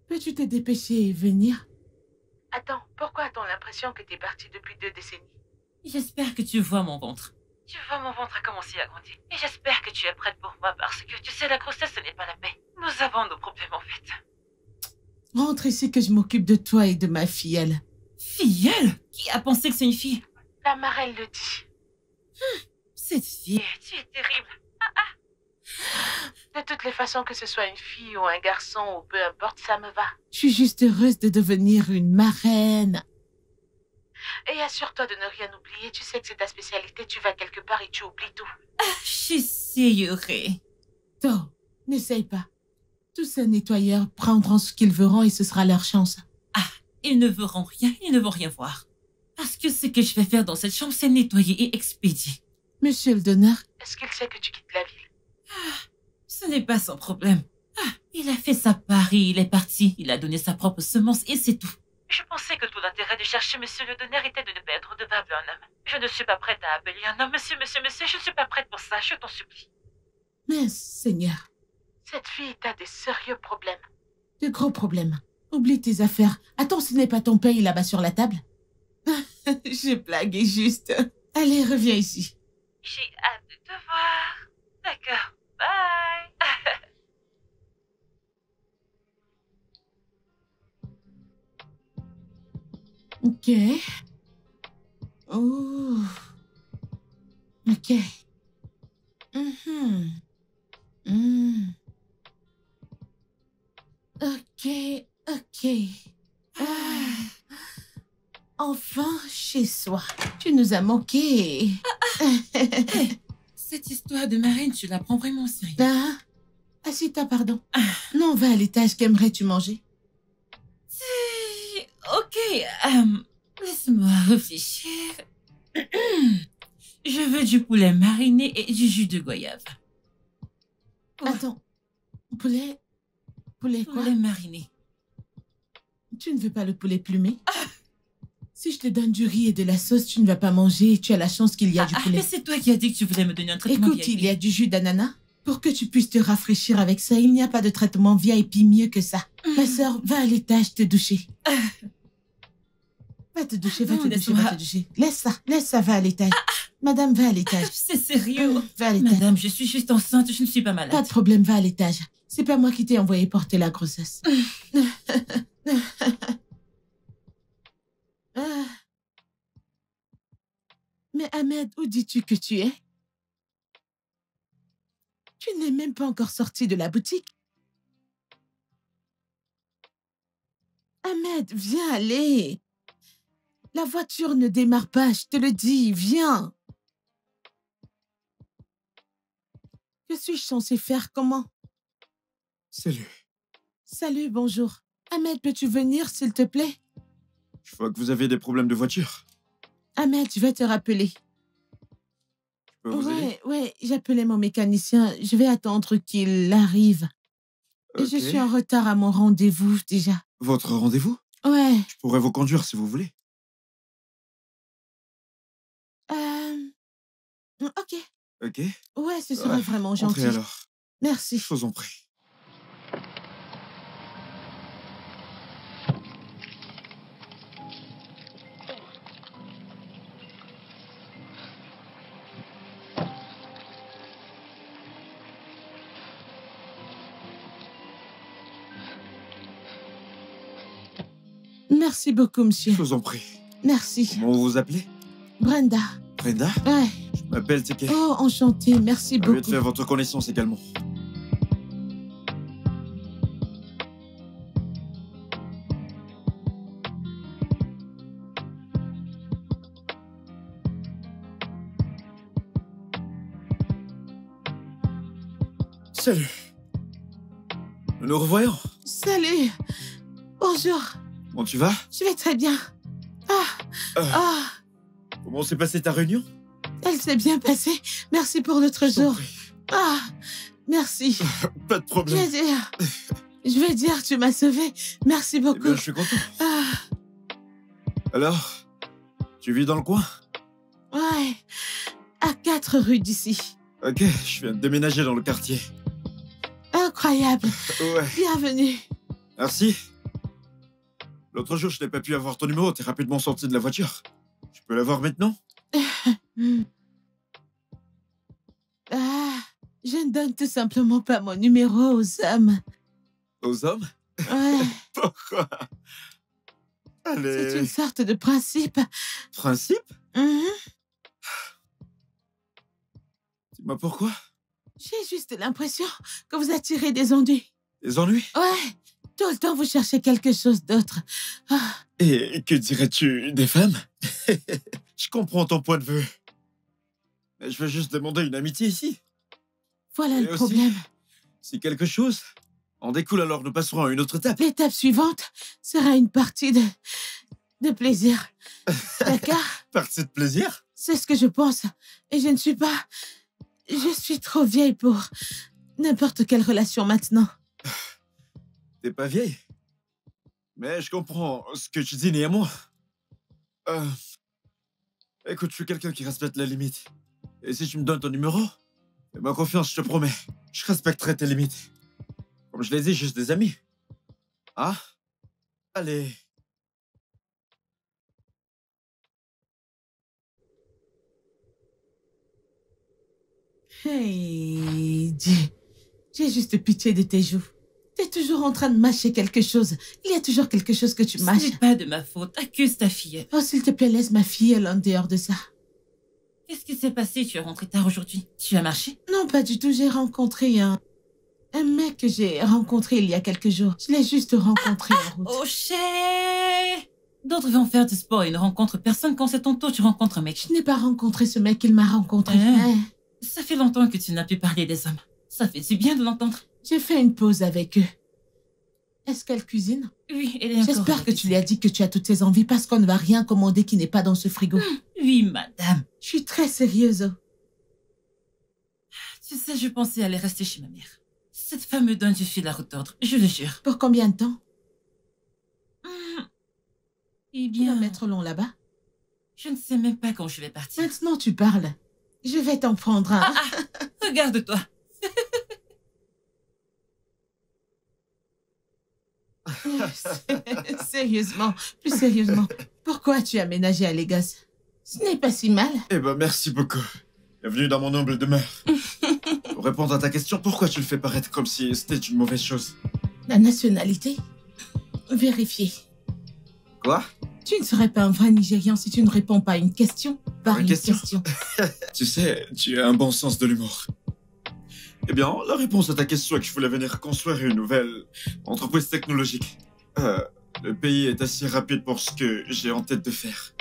Speaker 2: Peux-tu te dépêcher et venir? Attends, pourquoi a-t-on l'impression que t'es partie depuis 2 décennies?
Speaker 1: J'espère que tu vois mon ventre. Tu vois, mon ventre a commencé à grandir. Et j'espère que tu es prête pour moi parce que, tu sais, la grossesse, ce n'est pas la paix. Nous avons nos problèmes, en fait.
Speaker 2: Rentre ici que je m'occupe de toi et de ma filleule.
Speaker 1: Filleule? Qui a pensé que c'est une fille?
Speaker 2: La marraine le dit.
Speaker 1: Cette fille, tu es terrible.
Speaker 2: De toutes les façons, que ce soit une fille ou un garçon ou peu importe, ça me va. Je suis juste heureuse de devenir une marraine. Et assure-toi de ne rien oublier. Tu sais que c'est ta spécialité. Tu vas quelque part et tu oublies tout.
Speaker 1: J'essayerai.
Speaker 2: To, n'essaye pas. Tous ces nettoyeurs prendront ce qu'ils verront et ce sera leur chance.
Speaker 1: Ils ne verront rien, ils ne vont rien voir. Parce que ce que je vais faire dans cette chambre, c'est nettoyer et expédier.
Speaker 2: Monsieur le donneur, est-ce qu'il sait que tu quittes la ville?
Speaker 1: Ce n'est pas son problème. Il a fait sa part et il est parti. Il a donné sa propre semence et c'est tout. Je pensais que tout l'intérêt de chercher monsieur le donneur était de ne pas être redevable à un homme. Je ne suis pas prête à appeler un homme. Monsieur, je ne suis pas prête pour ça. Je t'en supplie.
Speaker 2: Mais, Seigneur, cette fille a des sérieux problèmes. De gros problèmes. Oublie tes affaires. Attends, ce n'est pas ton paye là-bas sur la table? J'ai blagué juste. Allez, reviens ici.
Speaker 1: J'ai hâte de te voir. D'accord. Bye.
Speaker 2: Ok. Oh. Ok. Ok. Enfin, chez soi. Tu nous as manqué.
Speaker 1: Cette histoire de marraine, tu la prends vraiment au sérieux.
Speaker 2: Assis-toi, pardon. Non, va à l'étage. Qu'aimerais-tu manger?
Speaker 1: Ok, laisse-moi réfléchir. Je veux du poulet mariné et du jus de goyave.
Speaker 2: Attends. Poulet quoi?
Speaker 1: Poulet mariné.
Speaker 2: Tu ne veux pas le poulet plumé? Si je te donne du riz et de la sauce, tu ne vas pas manger. Tu as la chance qu'il y a du poulet.
Speaker 1: Mais c'est toi qui as dit que tu voulais me donner un traitement
Speaker 2: Écoute,
Speaker 1: VIP.
Speaker 2: il y a du jus d'ananas. Pour que tu puisses te rafraîchir avec ça, il n'y a pas de traitement VIP mieux que ça. Ma sœur, va à l'étage te doucher. Va te doucher, va te doucher. Laisse ça, va à l'étage. Madame, va à l'étage.
Speaker 1: C'est sérieux?
Speaker 2: Va à l'étage.
Speaker 1: Madame, je suis juste enceinte, je ne suis pas malade.
Speaker 2: Pas de problème, va à l'étage. C'est pas moi qui t'ai envoyé porter la grossesse. Mais Ahmed, où dis-tu que tu es? Tu n'es même pas encore sorti de la boutique. Ahmed, viens aller. La voiture ne démarre pas, je te le dis, viens. Que suis-je censée faire? Comment?
Speaker 5: Salut.
Speaker 2: Salut, bonjour. Ahmed, peux-tu venir, s'il te plaît?
Speaker 5: Je vois que vous avez des problèmes de voiture.
Speaker 2: Ahmed, je vais te rappeler.
Speaker 5: Je peux vous aider?
Speaker 2: Ouais, j'appelais mon mécanicien. Je vais attendre qu'il arrive.
Speaker 5: Ok.
Speaker 2: Je suis en retard à mon rendez-vous, déjà.
Speaker 5: Votre rendez-vous?
Speaker 2: Ouais.
Speaker 5: Je pourrais vous conduire si vous voulez.
Speaker 2: Ok.
Speaker 5: Ok.
Speaker 2: Ouais, ce serait vraiment gentil.
Speaker 5: Entrez alors.
Speaker 2: Merci.
Speaker 5: Je vous en prie.
Speaker 2: Merci beaucoup, monsieur.
Speaker 5: Je vous en prie.
Speaker 2: Merci.
Speaker 5: Comment vous vous appelez?
Speaker 2: Brenda.
Speaker 5: Brenda?
Speaker 2: Ouais.
Speaker 5: Je m'appelle Teke.
Speaker 2: Oh, enchantée. Merci
Speaker 5: Ravi de
Speaker 2: beaucoup.
Speaker 5: faire votre connaissance également. Salut. Nous nous revoyons.
Speaker 2: Salut. Bonjour.
Speaker 5: Comment tu vas?
Speaker 2: Je vais très bien. Ah,
Speaker 5: Comment s'est passée ta réunion?
Speaker 2: elle s'est bien passée. Merci pour l'autre
Speaker 5: Je t'en
Speaker 2: jour.
Speaker 5: prie.
Speaker 2: Ah, merci.
Speaker 5: Pas de problème.
Speaker 2: Je vais dire, tu m'as sauvé. Merci
Speaker 5: Eh
Speaker 2: beaucoup.
Speaker 5: bien, je suis content.
Speaker 2: Ah,
Speaker 5: Alors, tu vis dans le coin?
Speaker 2: ouais. À 4 rues d'ici.
Speaker 5: Ok, je viens de déménager dans le quartier.
Speaker 2: Incroyable.
Speaker 5: Ouais,
Speaker 2: Bienvenue.
Speaker 5: merci. L'autre jour, je n'ai pas pu avoir ton numéro, t'es rapidement sorti de la voiture. Je peux l'avoir maintenant?
Speaker 2: Ah, je ne donne tout simplement pas mon numéro aux hommes.
Speaker 5: Aux hommes?
Speaker 2: Ouais,
Speaker 5: Pourquoi?
Speaker 2: c'est
Speaker 5: Allez,
Speaker 2: une sorte de principe.
Speaker 5: principe?
Speaker 2: Mhm.
Speaker 5: Dis-moi pourquoi?
Speaker 2: J'ai juste l'impression que vous attirez des ennuis.
Speaker 5: Des ennuis?
Speaker 2: Ouais, tout le temps vous cherchez quelque chose d'autre. Ah,
Speaker 5: Et que dirais-tu des femmes? Je comprends ton point de vue. Mais je veux juste demander une amitié ici.
Speaker 2: voilà
Speaker 5: Et
Speaker 2: le
Speaker 5: aussi-
Speaker 2: problème.
Speaker 5: Si quelque chose en découle, alors nous passerons à une autre étape.
Speaker 2: L'étape suivante sera une partie de plaisir. D'accord?
Speaker 5: Partie de plaisir?
Speaker 2: C'est ce que je pense. Et je ne suis pas... Je suis trop vieille pour n'importe quelle relation maintenant.
Speaker 5: T'es pas vieille. Mais je comprends ce que tu dis néanmoins. Écoute, je suis quelqu'un qui respecte les limites. Et si tu me donnes ton numéro, fais-moi confiance, je te promets. Je respecterai tes limites. Comme je l'ai dit, juste des amis. Ah? Allez.
Speaker 2: Hey, Dieu. J'ai juste pitié de tes joues. T'es toujours en train de mâcher quelque chose. Il y a toujours quelque chose que tu
Speaker 1: Ce
Speaker 2: mâches.
Speaker 1: n'est pas de ma faute. Accuse ta fille.
Speaker 2: Oh, s'il te plaît, laisse ma fille, elle en dehors de ça.
Speaker 1: Qu'est-ce qui s'est passé? Tu es rentré tard aujourd'hui. Tu as marché?
Speaker 2: Non, pas du tout. J'ai rencontré un mec que j'ai rencontré il y a quelques jours. Je l'ai juste rencontré en route.
Speaker 1: Oh, chez! D'autres vont faire du sport et ne rencontrent personne. Quand c'est ton tour, tu rencontres un mec.
Speaker 2: Je n'ai pas rencontré ce mec, il m'a rencontré.
Speaker 1: Ah.
Speaker 2: Ouais.
Speaker 1: Ça fait longtemps que tu n'as plus parlé des hommes. Ça fait du bien de l'entendre.
Speaker 2: J'ai fait une pause avec eux. Est-ce qu'elle cuisine?
Speaker 1: Oui, elle est encore
Speaker 2: J'espère que
Speaker 1: avec
Speaker 2: tu lui as dit que tu as toutes tes envies parce qu'on ne va rien commander qui n'est pas dans ce frigo.
Speaker 1: Oui, madame.
Speaker 2: Je suis très sérieuse.
Speaker 1: Tu sais, je pensais aller rester chez ma mère. Cette femme me donne du fil à retordre, je le jure.
Speaker 2: Pour combien de temps?
Speaker 1: Eh bien,
Speaker 2: Kilomètres long là-bas.
Speaker 1: je ne sais même pas quand je vais partir.
Speaker 2: Maintenant, tu parles. Je vais t'en prendre un.
Speaker 1: Regarde-toi.
Speaker 2: Sérieusement, plus sérieusement. Pourquoi tu as aménagé à Lagos? Ce n'est pas si mal.
Speaker 5: Eh ben, merci beaucoup. Bienvenue dans mon humble demeure. Pour répondre à ta question, pourquoi tu le fais paraître comme si c'était une mauvaise chose?
Speaker 2: La nationalité? Vérifier.
Speaker 5: Quoi?
Speaker 2: Tu ne serais pas un vrai Nigérian si tu ne réponds pas à une question par
Speaker 5: Une
Speaker 2: une
Speaker 5: question?
Speaker 2: question.
Speaker 5: Tu sais, tu as un bon sens de l'humour. Eh bien, la réponse à ta question est que je voulais venir construire une nouvelle entreprise technologique. Le pays est assez rapide pour ce que j'ai en tête de faire.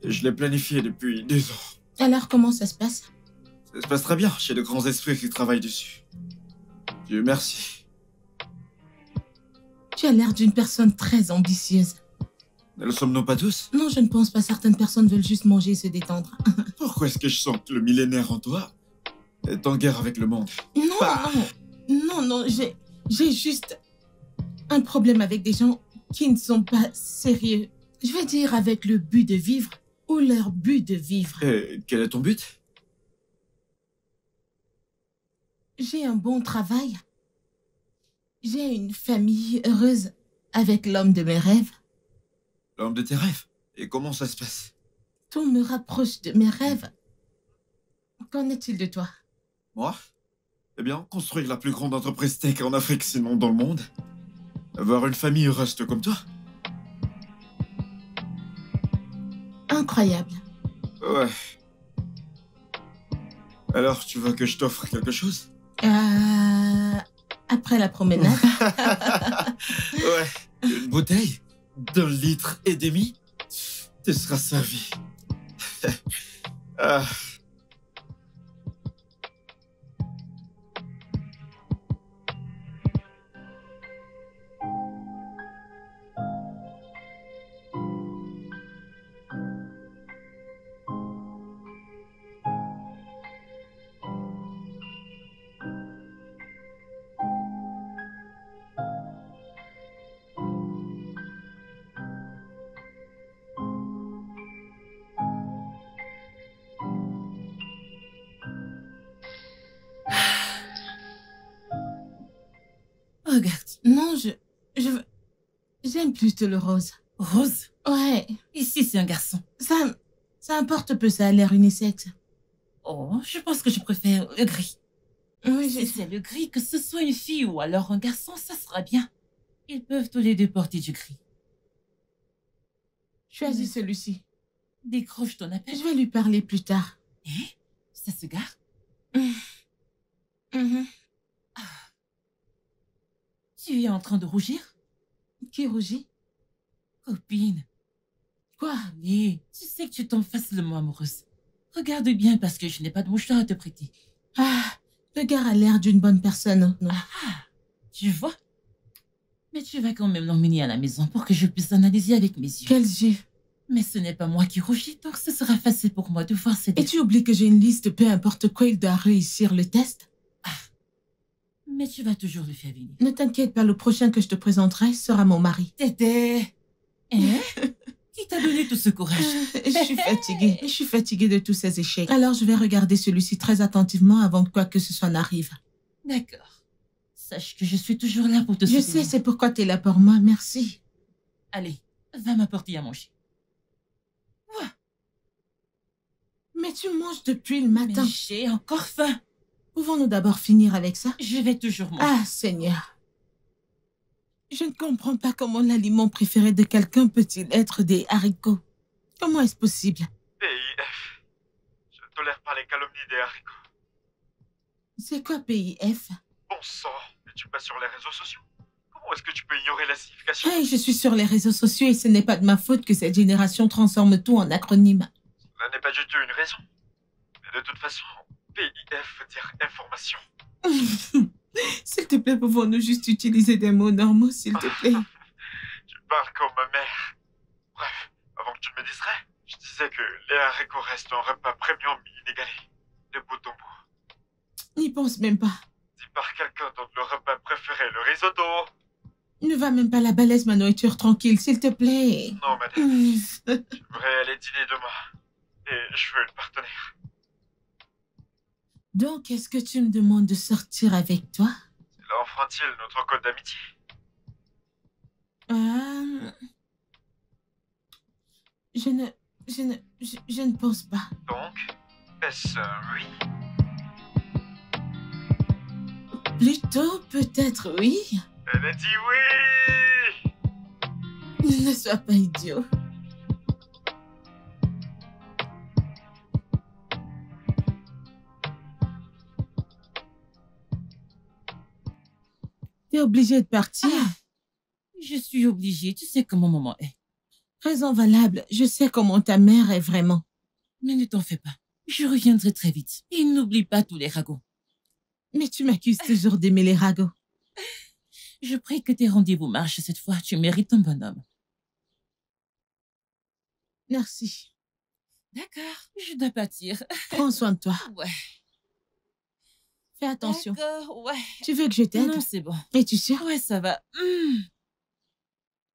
Speaker 5: Et je l'ai planifié depuis 2 ans.
Speaker 2: Alors, comment ça se passe?
Speaker 5: Ça se passe très bien, j'ai de grands esprits qui travaillent dessus. Dieu merci.
Speaker 2: Tu as l'air d'une personne très ambitieuse.
Speaker 5: Ne le sommes-nous pas tous?
Speaker 2: Non, je ne pense pas. Certaines personnes veulent juste manger et se détendre.
Speaker 5: Pourquoi est-ce que je sens que le millénaire en toi est en guerre avec le monde?
Speaker 2: Non,
Speaker 5: Bah.
Speaker 2: non, j'ai juste un problème avec des gens qui ne sont pas sérieux. Je veux dire avec le but de vivre ou leur but de vivre.
Speaker 5: Et quel est ton but?
Speaker 2: J'ai un bon travail. J'ai une famille heureuse avec l'homme de mes rêves.
Speaker 5: L'homme de tes rêves. Et comment ça se passe?
Speaker 2: Tout me rapproche de mes rêves. Qu'en est-il de toi?
Speaker 5: Moi? Eh bien, construire la plus grande entreprise tech en Afrique, sinon dans le monde. Avoir une famille heureuse comme toi.
Speaker 2: Incroyable.
Speaker 5: Ouais. Alors, tu veux que je t'offre quelque chose?
Speaker 2: Après la promenade.
Speaker 5: Ouais. Une bouteille d'1,5 litre. Tu seras servi. Ah.
Speaker 1: Regarde.
Speaker 2: Non, j'aime plutôt le rose.
Speaker 1: Rose.
Speaker 2: Ouais,
Speaker 1: Ici, c'est un garçon.
Speaker 2: ça importe peu, ça a l'air unisexe.
Speaker 1: Oh, je pense que je préfère le gris.
Speaker 2: Oui,
Speaker 1: Si c'est le gris, que ce soit une fille ou alors un garçon, ça sera bien. Ils peuvent tous les deux porter du gris.
Speaker 2: choisis celui-ci.
Speaker 1: Décroche ton appel.
Speaker 2: Je vais lui parler plus tard.
Speaker 1: Ça se gare.
Speaker 2: Mhm.
Speaker 1: Tu es en train de rougir?
Speaker 2: Qui rougit?
Speaker 1: Copine.
Speaker 2: Quoi?
Speaker 1: Allez, tu sais que tu tombes facilement amoureuse. Regarde bien parce que je n'ai pas de mouchoir à te prêter.
Speaker 2: Le gars a l'air d'une bonne personne. Non.
Speaker 1: Tu vois? Mais tu vas quand même l'emmener à la maison pour que je puisse analyser avec mes yeux.
Speaker 2: Quels yeux?
Speaker 1: Mais ce n'est pas moi qui rougis, donc ce sera facile pour moi de voir ses
Speaker 2: Et
Speaker 1: défauts.
Speaker 2: tu oublies que j'ai une liste, peu importe quoi, il doit réussir le test.
Speaker 1: Mais tu vas toujours le faire venir.
Speaker 2: Ne t'inquiète pas, le prochain que je te présenterai sera mon mari.
Speaker 1: Tété. Hein? Qui t'a donné tout ce courage?
Speaker 2: Je suis fatiguée. Je suis fatiguée de tous ces échecs. Alors je vais regarder celui-ci très attentivement avant que quoi que ce soit n'arrive.
Speaker 1: D'accord. Sache que je suis toujours là pour te
Speaker 2: Je
Speaker 1: soutenir.
Speaker 2: sais, c'est pourquoi tu es là pour moi. Merci.
Speaker 1: Allez, va m'apporter à manger.
Speaker 2: Mais tu manges depuis le matin.
Speaker 1: Mais j'ai encore faim.
Speaker 2: Pouvons-nous d'abord finir avec ça?
Speaker 1: Je vais toujours manger.
Speaker 2: Ah, Seigneur. Je ne comprends pas comment l'aliment préféré de quelqu'un peut-il être des haricots. Comment est-ce possible?
Speaker 3: PIF. Je ne tolère pas les calomnies des haricots.
Speaker 2: C'est quoi PIF?
Speaker 3: Bon sang, es-tu pas sur les réseaux sociaux? Comment est-ce que tu peux ignorer la signification?
Speaker 2: Hey, je suis sur les réseaux sociaux et ce n'est pas de ma faute que cette génération transforme tout en acronyme.
Speaker 3: Ça n'est pas du tout une raison. Mais de toute façon, PIF veut dire information.
Speaker 2: S'il te plaît, pouvons-nous juste utiliser des mots normaux, s'il te plaît?
Speaker 3: Tu parles comme ma mère. Bref, avant que tu me distrais, je disais que les haricots restent un repas premium inégalé. De bout en bout.
Speaker 2: N'y pense même pas.
Speaker 3: Dit par quelqu'un dont le repas préféré est le risotto.
Speaker 2: Ne va même pas la balaise ma nourriture tranquille, s'il te plaît.
Speaker 3: Non, madame. J'aimerais aller dîner demain. Et je veux une partenaire.
Speaker 2: Donc, est-ce que tu me demandes de sortir avec toi?
Speaker 3: Cela enfreint-il notre code d'amitié?
Speaker 2: Je ne pense pas.
Speaker 3: Donc, est-ce un oui?
Speaker 2: Plutôt, peut-être oui.
Speaker 3: Elle a dit oui!
Speaker 2: Ne sois pas idiot. T'es obligé de partir.
Speaker 1: Je suis obligée, tu sais comment maman est.
Speaker 2: Raison valable, je sais comment ta mère est vraiment.
Speaker 1: Mais ne t'en fais pas. Je reviendrai très vite. Et n'oublie pas tous les ragots.
Speaker 2: Mais tu m'accuses toujours d'aimer les ragots.
Speaker 1: Je prie que tes rendez-vous marchent cette fois. Tu mérites un bonhomme.
Speaker 2: Merci.
Speaker 1: D'accord, je dois partir.
Speaker 2: Prends soin de toi.
Speaker 1: Ouais.
Speaker 2: Fais attention.
Speaker 1: D'accord, ouais.
Speaker 2: Tu veux que je t'aide?
Speaker 1: Non, c'est bon.
Speaker 2: Es-tu sûre?
Speaker 1: Ouais, ça va.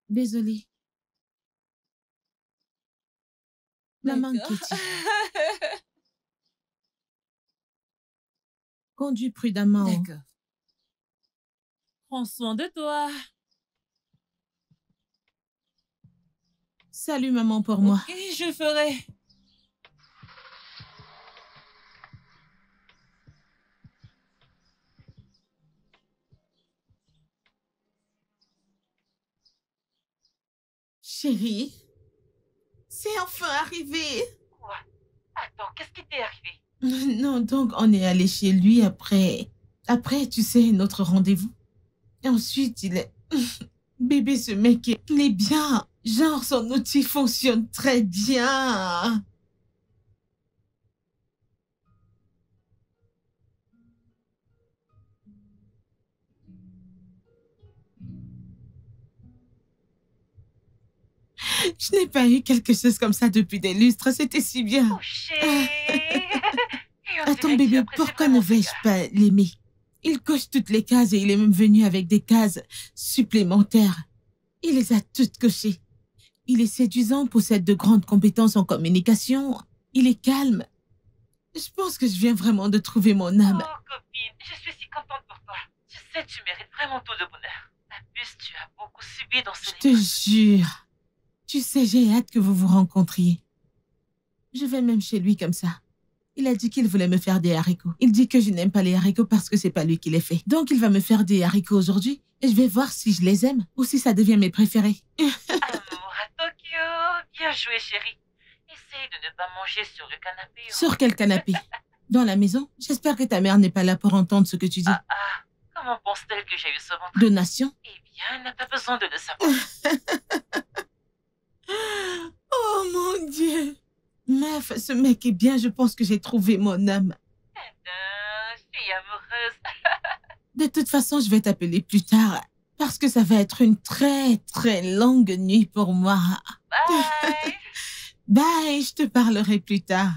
Speaker 2: Désolée. Maman
Speaker 1: D'accord.
Speaker 2: Kitty. Conduis prudemment.
Speaker 1: D'accord. Prends soin de toi.
Speaker 2: Salut maman pour moi.
Speaker 1: Ok, je ferai.
Speaker 2: Chérie, C'est enfin arrivé.
Speaker 1: Quoi? Attends, qu'est-ce qui t'est arrivé?
Speaker 2: Non, donc on est allé chez lui après... Après, tu sais, notre rendez-vous. Et ensuite, il est... Bébé, ce mec, il est bien. Genre, son outil fonctionne très bien. Je n'ai pas eu quelque chose comme ça depuis des lustres. C'était si bien.
Speaker 1: Oh, chérie. Et on
Speaker 2: Attends,
Speaker 1: dirait que tu
Speaker 2: bébé,
Speaker 1: apprécies
Speaker 2: pourquoi
Speaker 1: vraiment
Speaker 2: ne
Speaker 1: ce
Speaker 2: vais-je
Speaker 1: gars.
Speaker 2: pas l'aimer? Il coche toutes les cases et il est même venu avec des cases supplémentaires. Il les a toutes cochées. Il est séduisant, possède de grandes compétences en communication. Il est calme. Je pense que je viens vraiment de trouver mon âme.
Speaker 1: Oh, copine, je suis si contente pour toi. Tu sais, tu mérites vraiment tout le bonheur. La puce, tu as beaucoup subi dans ce
Speaker 2: Je te jure. Tu sais, j'ai hâte que vous vous rencontriez. Je vais même chez lui comme ça. Il a dit qu'il voulait me faire des haricots. Il dit que je n'aime pas les haricots parce que c'est pas lui qui les fait. Donc il va me faire des haricots aujourd'hui et je vais voir si je les aime ou si ça devient mes préférés.
Speaker 1: Amour à Tokyo. Bien joué, chérie. Essaye de ne pas manger sur le canapé.
Speaker 2: Sur quel canapé? Dans la maison? J'espère que ta mère n'est pas là pour entendre ce que tu dis.
Speaker 1: Comment pense-t-elle que j'ai eu ce ventre?
Speaker 2: Donation?
Speaker 1: Eh bien, elle n'a pas besoin de le savoir.
Speaker 2: Oh mon Dieu! Meuf, ce mec est bien, je pense que j'ai trouvé mon âme.
Speaker 1: Je suis amoureuse.
Speaker 2: De toute façon, je vais t'appeler plus tard parce que ça va être une très très longue nuit pour moi.
Speaker 1: Bye.
Speaker 2: Bye, je te parlerai plus tard.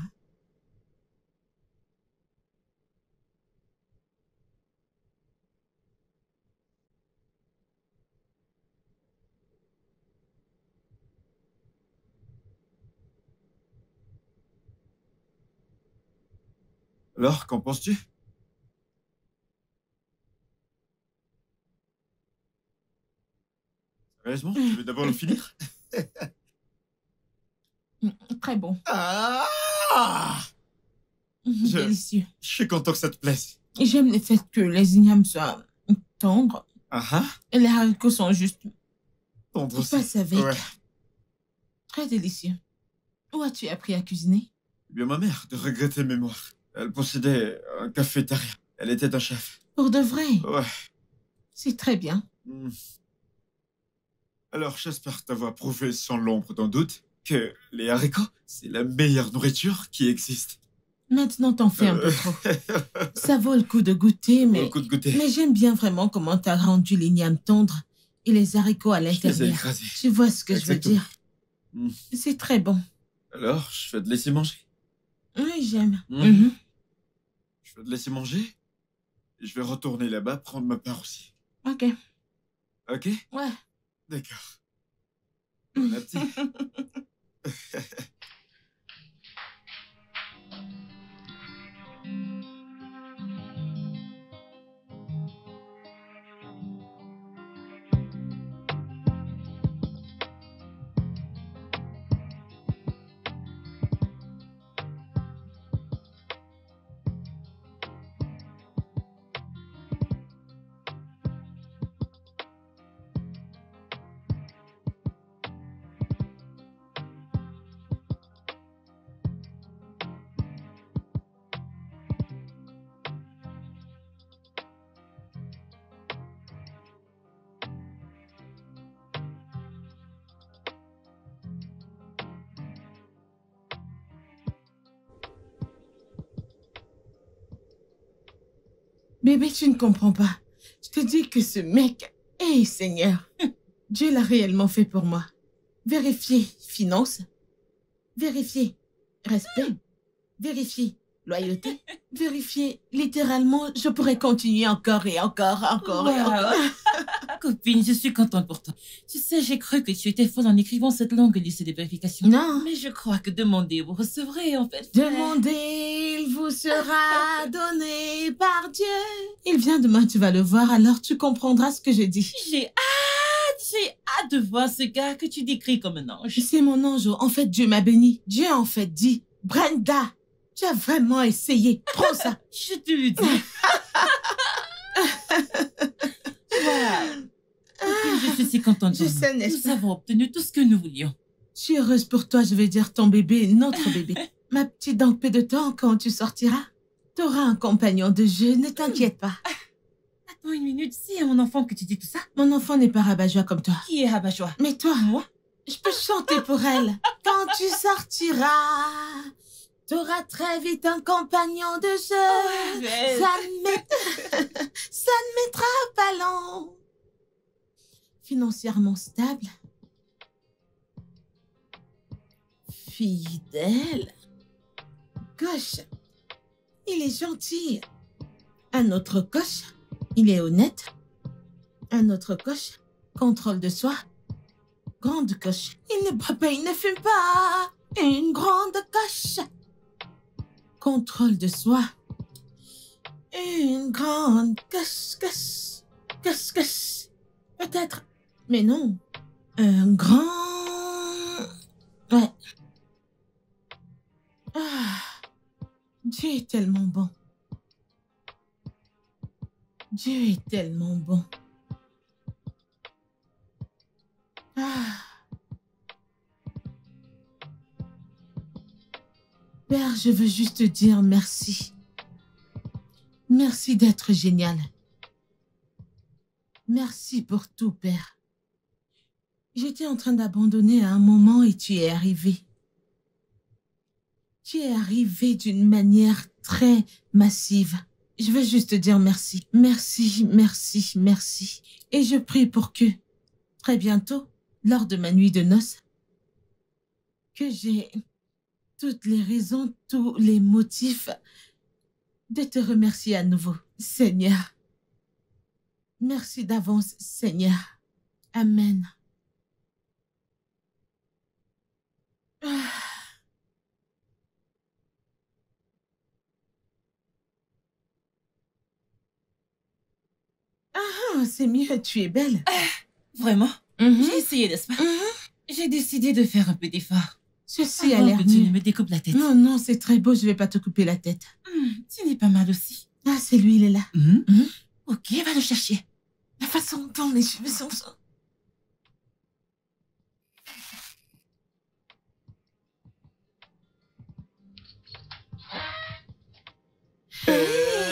Speaker 5: Alors, qu'en penses-tu? Sérieusement, tu veux d'abord le finir?
Speaker 2: Très bon.
Speaker 5: Ah!
Speaker 2: Délicieux.
Speaker 5: Je suis content que ça te plaise.
Speaker 2: Et j'aime le fait que les ignames soient tendres
Speaker 5: Ah ah,
Speaker 2: et les haricots sont juste
Speaker 5: tendre
Speaker 2: qui
Speaker 5: aussi.
Speaker 2: passent avec.
Speaker 5: Ouais.
Speaker 2: Très délicieux. Où as-tu appris à cuisiner?
Speaker 5: Eh bien, ma mère, de regretter mémoire. Elle possédait un cafétéria. Elle était un chef.
Speaker 2: Pour de vrai?
Speaker 5: Ouais.
Speaker 2: C'est très bien.
Speaker 5: Hmm. Alors, j'espère t'avoir prouvé sans l'ombre d'un doute que les haricots, c'est la meilleure nourriture qui existe.
Speaker 2: Maintenant, t'en fais un peu trop. Ça vaut le coup de goûter, mais...
Speaker 5: Au coup de goûter.
Speaker 2: Mais j'aime bien vraiment comment t'as rendu l'igname tendre et les haricots à
Speaker 5: Je les ai
Speaker 2: l'intérieur.
Speaker 5: écrasés.
Speaker 2: Tu vois ce que je veux
Speaker 5: Exactement.
Speaker 2: dire?
Speaker 5: Hmm.
Speaker 2: C'est très bon.
Speaker 5: Alors, je vais te laisser manger.
Speaker 2: Oui, j'aime.
Speaker 5: Mhm. Je vais te laisser manger. Et je vais retourner là-bas prendre ma part aussi.
Speaker 2: Ok.
Speaker 5: Ok?
Speaker 2: Ouais.
Speaker 5: D'accord. Bon appétit.
Speaker 2: Bébé, tu ne comprends pas. Je te dis que ce mec... Hey, Seigneur. Dieu l'a réellement fait pour moi. Vérifier finance. Vérifier respect. Vérifier loyauté. Vérifier littéralement, je pourrais continuer encore et encore et
Speaker 1: Wow.
Speaker 2: encore.
Speaker 1: Copine, je suis contente pour toi. Tu sais, j'ai cru que tu étais folle en écrivant cette longue liste de vérifications.
Speaker 2: Non.
Speaker 1: Mais je crois que demandez, vous recevrez, en fait.
Speaker 2: Demandez, il vous sera donné par Dieu. Il vient demain, tu vas le voir, alors tu comprendras ce que je dis.
Speaker 1: J'ai hâte de voir ce gars que tu décris comme un ange.
Speaker 2: C'est mon ange. En fait, Dieu m'a béni. Dieu a en fait dit, Brenda, tu as vraiment essayé. Prends ça.
Speaker 1: Je te le dis. Wow. Copine, je suis si contente.
Speaker 2: Je
Speaker 1: de nous.
Speaker 2: sais, n'est-ce
Speaker 1: Nous
Speaker 2: pas?
Speaker 1: avons obtenu tout ce que nous voulions.
Speaker 2: Je suis heureuse pour toi, je vais dire ton bébé, notre bébé. Ma petite, dans peu de temps, quand tu sortiras, t'auras un compagnon de jeu, ne t'inquiète pas.
Speaker 1: Attends une minute, si à mon enfant que tu dis tout ça,
Speaker 2: Mon enfant n'est pas rabat-joie comme toi.
Speaker 1: qui est rabat-joie?
Speaker 2: Mais toi,
Speaker 1: Moi?
Speaker 2: je peux chanter pour elle. Quand tu sortiras, t'auras très vite un compagnon de jeu.
Speaker 1: Arrête.
Speaker 2: Ça ne mettra pas long. Financièrement stable. Fidèle. Gauche. Il est gentil. Un autre coche. Il est honnête. Un autre coche. Contrôle de soi. Grande coche. Il ne boit pas, il ne fume pas. Une grande coche. Contrôle de soi. Une grande coche, coche. Coche, coche. Peut-être. Mais non. Un grand... Ouais. Ah. Dieu est tellement bon. Dieu est tellement bon. Ah. Père, je veux juste te dire merci. Merci d'être génial. Merci pour tout, Père. J'étais en train d'abandonner à un moment et tu es arrivé. Tu es arrivé d'une manière très massive. Je veux juste te dire merci. Merci, merci, merci. Et je prie pour que, très bientôt, lors de ma nuit de noces, que j'ai toutes les raisons, tous les motifs de te remercier à nouveau, Seigneur. Merci d'avance, Seigneur. Amen. Ah, c'est mieux, tu es belle.
Speaker 1: Vraiment?
Speaker 2: Mhm.
Speaker 1: J'ai essayé, n'est-ce pas?
Speaker 2: Mhm.
Speaker 1: J'ai décidé de faire un peu d'effort.
Speaker 2: Ceci a
Speaker 1: Avant
Speaker 2: l'air
Speaker 1: que tu ne
Speaker 2: mieux.
Speaker 1: me découpes la tête.
Speaker 2: Non, non, c'est très beau, je vais pas te couper la tête.
Speaker 1: Tu n'es pas mal aussi.
Speaker 2: Ah, c'est lui, il est là.
Speaker 1: Ok, va le chercher.
Speaker 2: La façon dont mes cheveux sont...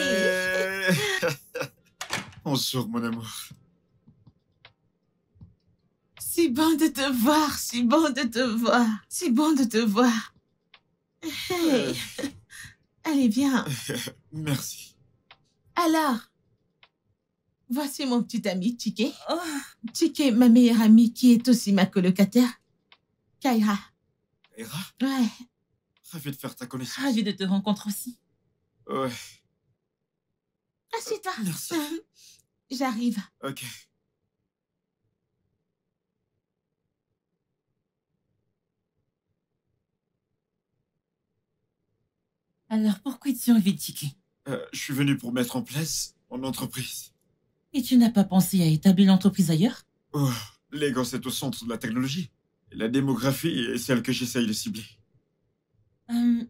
Speaker 2: Hey!
Speaker 5: Bonjour, mon amour.
Speaker 2: Si bon de te voir, si bon de te voir, si bon de te voir. Hey! Allez, viens.
Speaker 5: Merci.
Speaker 2: Alors, voici mon petit ami, Chike.
Speaker 1: Oh,
Speaker 2: Chike, ma meilleure amie, qui est aussi ma colocataire. Kaira.
Speaker 5: Hera,
Speaker 2: Ouais.
Speaker 5: ravi de faire ta connaissance.
Speaker 1: ravi de te rencontrer aussi.
Speaker 5: Ouais,
Speaker 2: Assieds-toi.
Speaker 5: merci.
Speaker 2: J'arrive.
Speaker 5: Ok.
Speaker 1: Alors, pourquoi es-tu envie de Tiki?
Speaker 5: Je suis venu pour mettre en place mon entreprise.
Speaker 1: Et tu n'as pas pensé à établir l'entreprise ailleurs?
Speaker 5: Oh, Lagos est au centre de la technologie. Et la démographie est celle que j'essaye de cibler.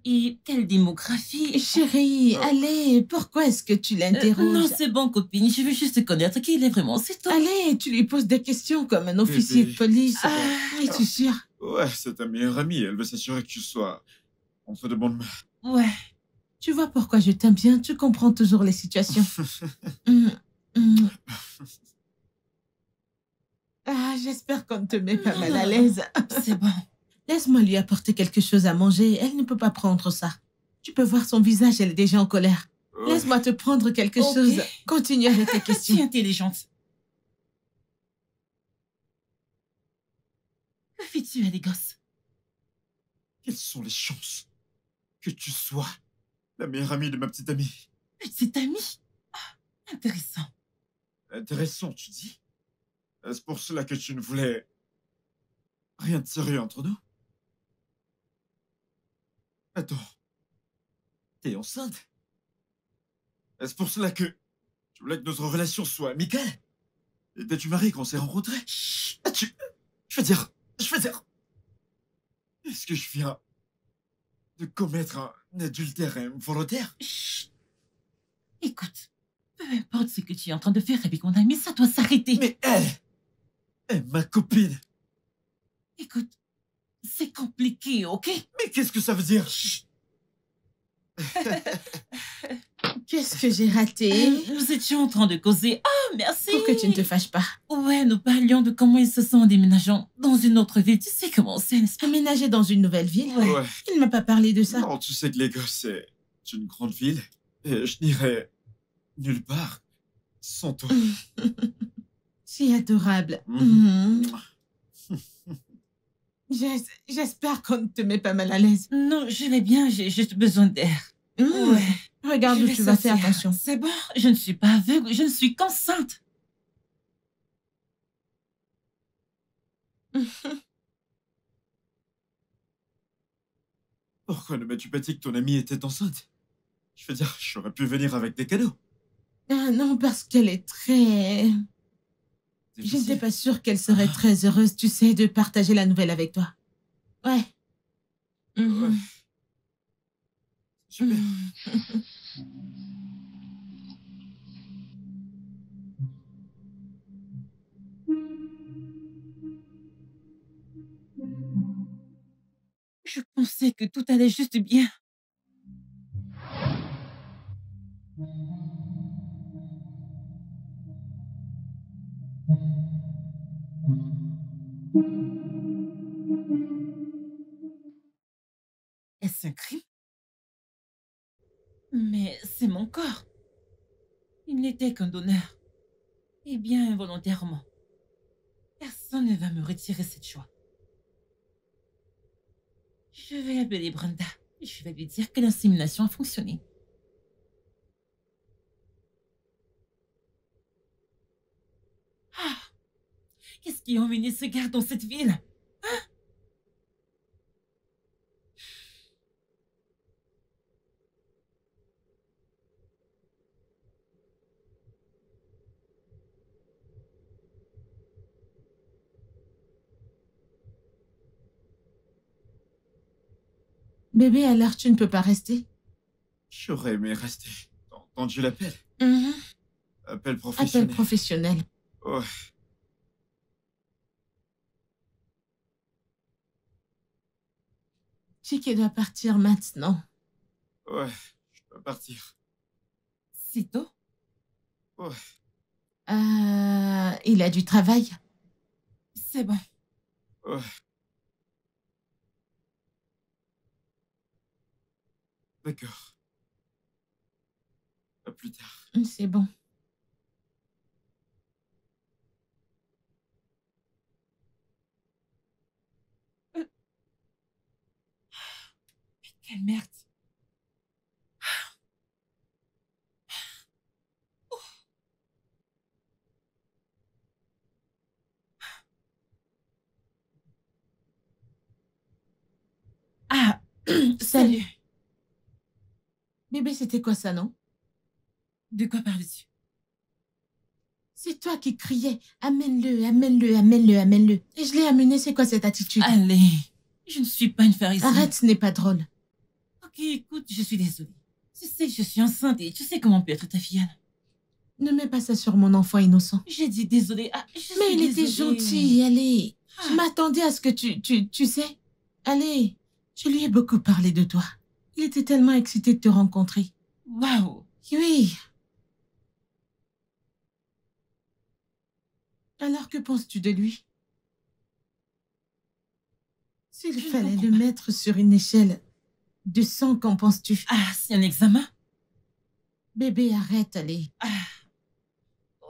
Speaker 1: Et quelle démographie?
Speaker 2: Chérie, allez, pourquoi est-ce que tu l'interroges?
Speaker 1: Non, c'est bon, copine. Je veux juste connaître qui il est vraiment, c'est tout.
Speaker 2: Allez, tu lui poses des questions comme un officier de police. Es-tu sûr?
Speaker 5: Ouais, c'est ta meilleure amie. Elle veut s'assurer que tu sois entre de bonnes mains.
Speaker 1: Ouais.
Speaker 2: Tu vois pourquoi je t'aime bien, tu comprends toujours les situations. Ah, j'espère qu'on ne te met pas mal à l'aise.
Speaker 1: C'est bon.
Speaker 2: Laisse-moi lui apporter quelque chose à manger, elle ne peut pas prendre ça. Tu peux voir son visage, elle est déjà en colère.
Speaker 5: Ouais.
Speaker 2: Laisse-moi te prendre quelque
Speaker 1: Ok.
Speaker 2: chose. Continue avec tes
Speaker 1: Tu es
Speaker 2: questions.
Speaker 1: intelligente. Que fais-tu à des gosses?
Speaker 5: Quelles sont les chances que tu sois la meilleure amie de ma petite amie?
Speaker 1: Petite amie? Ah, intéressant.
Speaker 5: Intéressant, tu dis? Est-ce pour cela que tu ne voulais rien de sérieux entre nous? Attends. T'es enceinte? Est-ce pour cela que tu voulais que notre relation soit amicale? Étais-tu marié quand on s'est rencontrés? Chut! Je veux dire... Est-ce que je viens de commettre un adultère involontaire?
Speaker 1: Chut. Écoute, peu importe ce que tu es en train de faire avec mon ami, ça doit s'arrêter.
Speaker 5: Mais elle est ma copine.
Speaker 1: Écoute, C'est compliqué, ok?
Speaker 5: Mais qu'est-ce que ça veut dire?
Speaker 2: Qu'est-ce que j'ai raté?
Speaker 1: Nous étions en train de causer. Ah, merci!
Speaker 2: Pour que tu ne te fâches pas.
Speaker 1: Ouais, nous parlions de comment il se sent en déménageant dans une autre ville. Tu sais comment c'est, n'est-ce pas?
Speaker 2: Aménager dans une nouvelle ville?
Speaker 1: Ouais.
Speaker 2: Il ne m'a pas parlé de ça.
Speaker 5: Non, tu sais que Lagos, c'est une grande ville. Et je n'irai nulle part sans toi.
Speaker 2: Si adorable.
Speaker 5: Mhm.
Speaker 2: J'espère qu'on ne te met pas mal à l'aise.
Speaker 1: Non, je vais bien, j'ai juste besoin d'air. Ouais.
Speaker 2: Regarde
Speaker 1: Je
Speaker 2: où
Speaker 1: vais
Speaker 2: tu vas, fais
Speaker 1: sortir.
Speaker 2: attention.
Speaker 1: C'est bon, je ne suis pas aveugle, je ne suis qu'enceinte.
Speaker 5: Pourquoi ne m'as-tu pas dit que ton amie était enceinte? Je veux dire, j'aurais pu venir avec des cadeaux.
Speaker 2: Ah non, parce qu'elle est très... Je
Speaker 5: Difficile.
Speaker 2: n'étais pas sûre qu'elle serait très heureuse, tu sais, de partager la nouvelle avec toi. Ouais. Mhm.
Speaker 5: Ouais. Super.
Speaker 1: Je pensais que tout allait juste bien. Est-ce un crime? Mais c'est mon corps. Il n'était qu'un donneur. Et bien involontairement. Personne ne va me retirer cette joie. Je vais appeler Brenda. Je vais lui dire que l'insémination a fonctionné. Ah! Qu'est-ce qui a emmené ce gars dans cette ville?
Speaker 2: Bébé, alors tu ne peux pas rester?
Speaker 5: J'aurais aimé rester. T'as entendu l'appel?
Speaker 2: Mhm.
Speaker 5: Appel
Speaker 2: Appel
Speaker 5: professionnel.
Speaker 2: professionnel.
Speaker 5: Ouais.
Speaker 2: Chicky doit partir maintenant.
Speaker 5: Ouais, je dois partir.
Speaker 1: C'est tôt?
Speaker 5: Ouais.
Speaker 2: Il a du travail.
Speaker 1: C'est bon.
Speaker 5: Ouais. D'accord. À plus tard.
Speaker 2: C'est bon.
Speaker 1: Quelle merde. Ah, salut.
Speaker 2: Bébé, c'était quoi ça, non?
Speaker 1: De quoi parles-tu?
Speaker 2: C'est toi qui criais « Amène-le, amène-le, amène-le, amène-le ». Et je l'ai amené, c'est quoi cette attitude?
Speaker 1: Allez, je ne suis pas une pharisienne.
Speaker 2: Arrête, ce n'est pas drôle.
Speaker 1: Ok, écoute, je suis désolée. Tu sais que je suis enceinte et tu sais comment peut être ta filleule.
Speaker 2: Ne mets pas ça sur mon enfant innocent.
Speaker 1: J'ai dit désolée. Ah, je
Speaker 2: Mais
Speaker 1: suis
Speaker 2: il était
Speaker 1: désolée.
Speaker 2: gentil, allez.
Speaker 1: Ah.
Speaker 2: Je m'attendais à ce que tu sais. Allez, je lui ai beaucoup parlé de toi. Il était tellement excité de te rencontrer.
Speaker 1: Waouh.
Speaker 2: Oui. Alors, que penses-tu de lui? S'il
Speaker 1: Je ne
Speaker 2: fallait
Speaker 1: comprends
Speaker 2: le
Speaker 1: pas.
Speaker 2: mettre sur une échelle de 100, qu'en penses-tu?
Speaker 1: Ah, c'est un examen?
Speaker 2: Bébé, arrête, allez.
Speaker 1: Ah,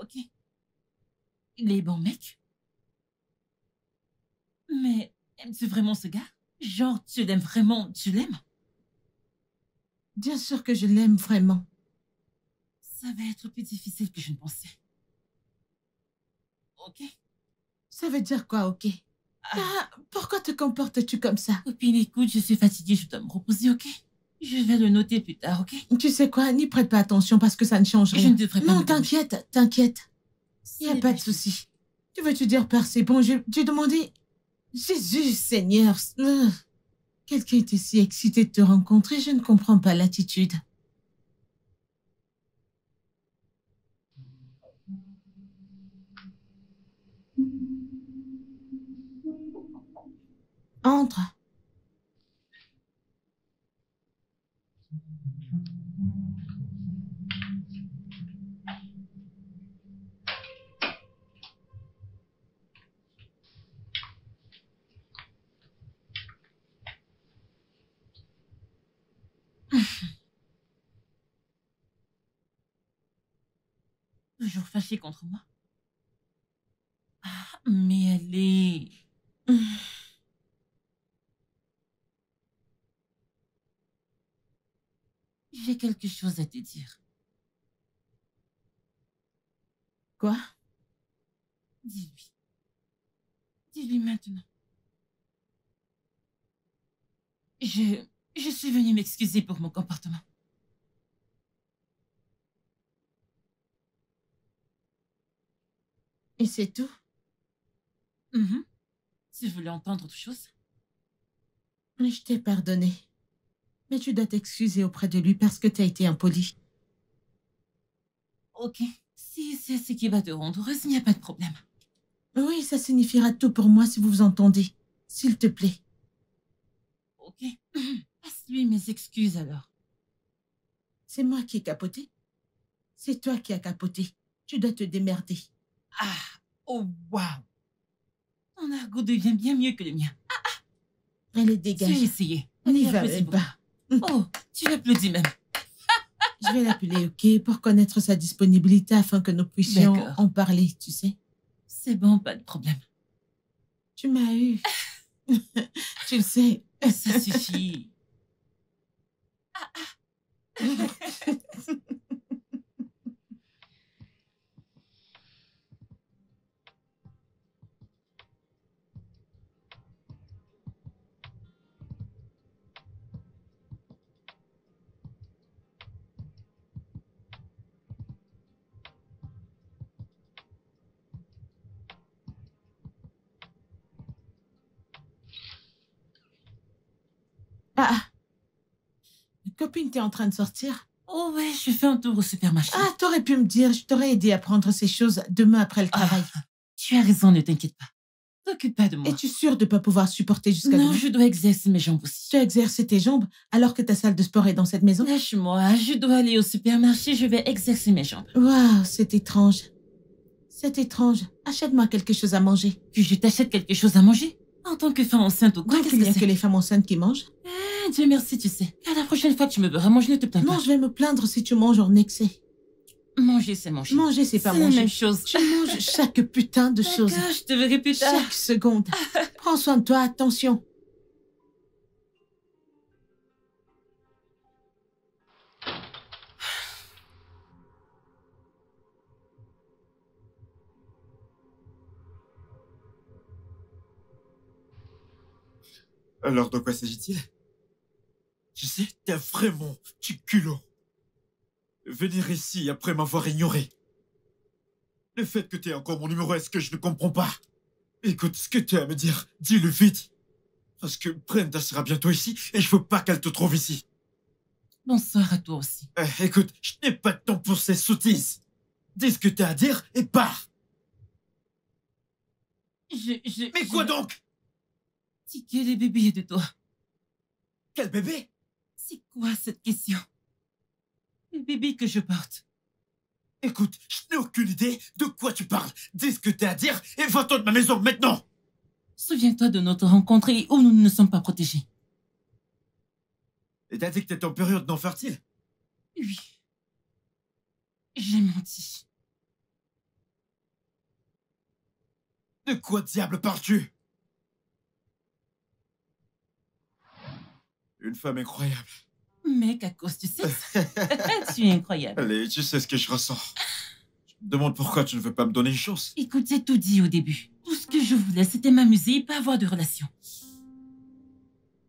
Speaker 1: ok. Il est bon mec. Mais aimes-tu vraiment ce gars? Genre, tu l'aimes vraiment, tu l'aimes?
Speaker 2: Bien sûr que je l'aime vraiment.
Speaker 1: Ça va être plus difficile que je ne pensais. Ok.
Speaker 2: Ça veut dire quoi, ok? Ah, pourquoi te comportes-tu comme ça?
Speaker 1: Copine, écoute, je suis fatiguée, je dois me reposer, ok? Je vais le noter plus tard, ok?
Speaker 2: Tu sais quoi? N'y prête pas attention parce que ça ne change
Speaker 1: Je
Speaker 2: rien.
Speaker 1: ne devrais pas
Speaker 2: Non,
Speaker 1: me demander.
Speaker 2: t'inquiète. Il n'y a
Speaker 1: C'est
Speaker 2: pas de
Speaker 1: juste.
Speaker 2: souci. Tu veux-tu dire, Père, c'est bon, j'ai demandé... Jésus, Seigneur. Quelqu'un était si excité de te rencontrer, je ne comprends pas l'attitude. Entre.
Speaker 1: Toujours fâchée contre moi. Ah, mais elle est... J'ai quelque chose à te dire.
Speaker 2: Quoi?
Speaker 1: Dis-lui. Dis-lui maintenant. Je suis venue m'excuser pour mon comportement.
Speaker 2: Et c'est tout?
Speaker 1: Tu voulais entendre autre chose?
Speaker 2: Je t'ai pardonné. Mais tu dois t'excuser auprès de lui parce que t'as été impoli.
Speaker 1: Ok. Si c'est ce qui va te rendre heureuse, il n'y a pas de problème.
Speaker 2: Oui, ça signifiera tout pour moi si vous vous entendez. S'il te plaît.
Speaker 1: Ok. Passe-lui mes excuses alors.
Speaker 2: C'est moi qui ai capoté. C'est toi qui as capoté. Tu dois te démerder.
Speaker 1: Ah, oh waouh. Ton argot devient bien mieux que le mien.
Speaker 2: Allez,
Speaker 1: Tu as
Speaker 2: dégage.
Speaker 1: essayé.
Speaker 2: N'y
Speaker 1: On
Speaker 2: va
Speaker 1: applaudit
Speaker 2: même
Speaker 1: pour
Speaker 2: pas.
Speaker 1: moi. Oh, tu applaudis même.
Speaker 2: Je vais l'appeler, ok, pour connaître sa disponibilité afin que nous puissions
Speaker 1: D'accord.
Speaker 2: en parler, tu sais.
Speaker 1: C'est bon, pas de problème.
Speaker 2: Tu m'as eu. Tu le sais.
Speaker 1: Ça suffit.
Speaker 2: Ah, copine, t'es en train de sortir?
Speaker 1: Oh ouais, je fais un tour au supermarché.
Speaker 2: Ah, t'aurais pu me dire, je t'aurais aidé à prendre ces choses demain après le travail.
Speaker 1: Tu as raison, ne t'inquiète pas. T'occupe pas de moi.
Speaker 2: Es-tu sûre de ne pas pouvoir supporter jusqu'à
Speaker 1: Non,
Speaker 2: demain?
Speaker 1: je dois exercer mes jambes aussi.
Speaker 2: Tu as exercé tes jambes alors que ta salle de sport est dans cette maison?
Speaker 1: Lâche-moi, je dois aller au supermarché, je vais exercer mes jambes.
Speaker 2: Waouh, c'est étrange. C'est étrange. Achète-moi quelque chose à manger.
Speaker 1: Que je t'achète quelque chose à manger? En tant que femme enceinte ou quoi,
Speaker 2: Donc,
Speaker 1: qu'est-ce
Speaker 2: il n'y a
Speaker 1: que
Speaker 2: que
Speaker 1: c'est?
Speaker 2: les femmes enceintes qui mangent?
Speaker 1: Dieu merci, tu sais. À la prochaine fois que tu me verras manger, ne te plains
Speaker 2: Non,
Speaker 1: pas.
Speaker 2: je vais me plaindre si tu manges en excès.
Speaker 1: Manger, c'est manger.
Speaker 2: Manger, c'est pas
Speaker 1: C'est la
Speaker 2: manger.
Speaker 1: même chose.
Speaker 2: Tu manges chaque putain de chose.
Speaker 1: D'accord, je te verrai plus tard.
Speaker 2: Chaque seconde. Prends soin de toi, attention.
Speaker 5: Alors, de quoi s'agit-il? Tu sais, t'as vraiment du culot. Venir ici après m'avoir ignoré. Le fait que t'aies encore mon numéro, est-ce que je ne comprends pas? Écoute, ce que t'as à me dire, dis-le vite. Parce que Brenda sera bientôt ici et je veux pas qu'elle te trouve ici.
Speaker 1: Bonsoir à toi aussi.
Speaker 5: Écoute, je n'ai pas de temps pour ces sottises. Dis ce que t'as à dire et pars. Mais quoi donc?
Speaker 1: Ticket les bébés de toi.
Speaker 5: Quel bébé?
Speaker 1: C'est quoi cette question? Le bébé que je porte.
Speaker 5: Écoute, je n'ai aucune idée de quoi tu parles. Dis ce que t'as à dire et va-t'en de ma maison maintenant.
Speaker 1: Souviens-toi de notre rencontre et où nous ne sommes pas protégés.
Speaker 5: Et t'as dit que t'étais en période non fertile?
Speaker 1: Oui. J'ai menti.
Speaker 5: De quoi diable parles-tu? Une femme incroyable.
Speaker 1: Mec, à cause du sexe. Tu es incroyable.
Speaker 5: Allez, tu sais ce que je ressens. Je me demande pourquoi tu ne veux pas me donner une chance.
Speaker 1: Écoute, j'ai tout dit au début. Tout ce que je voulais, c'était m'amuser et pas avoir de relation.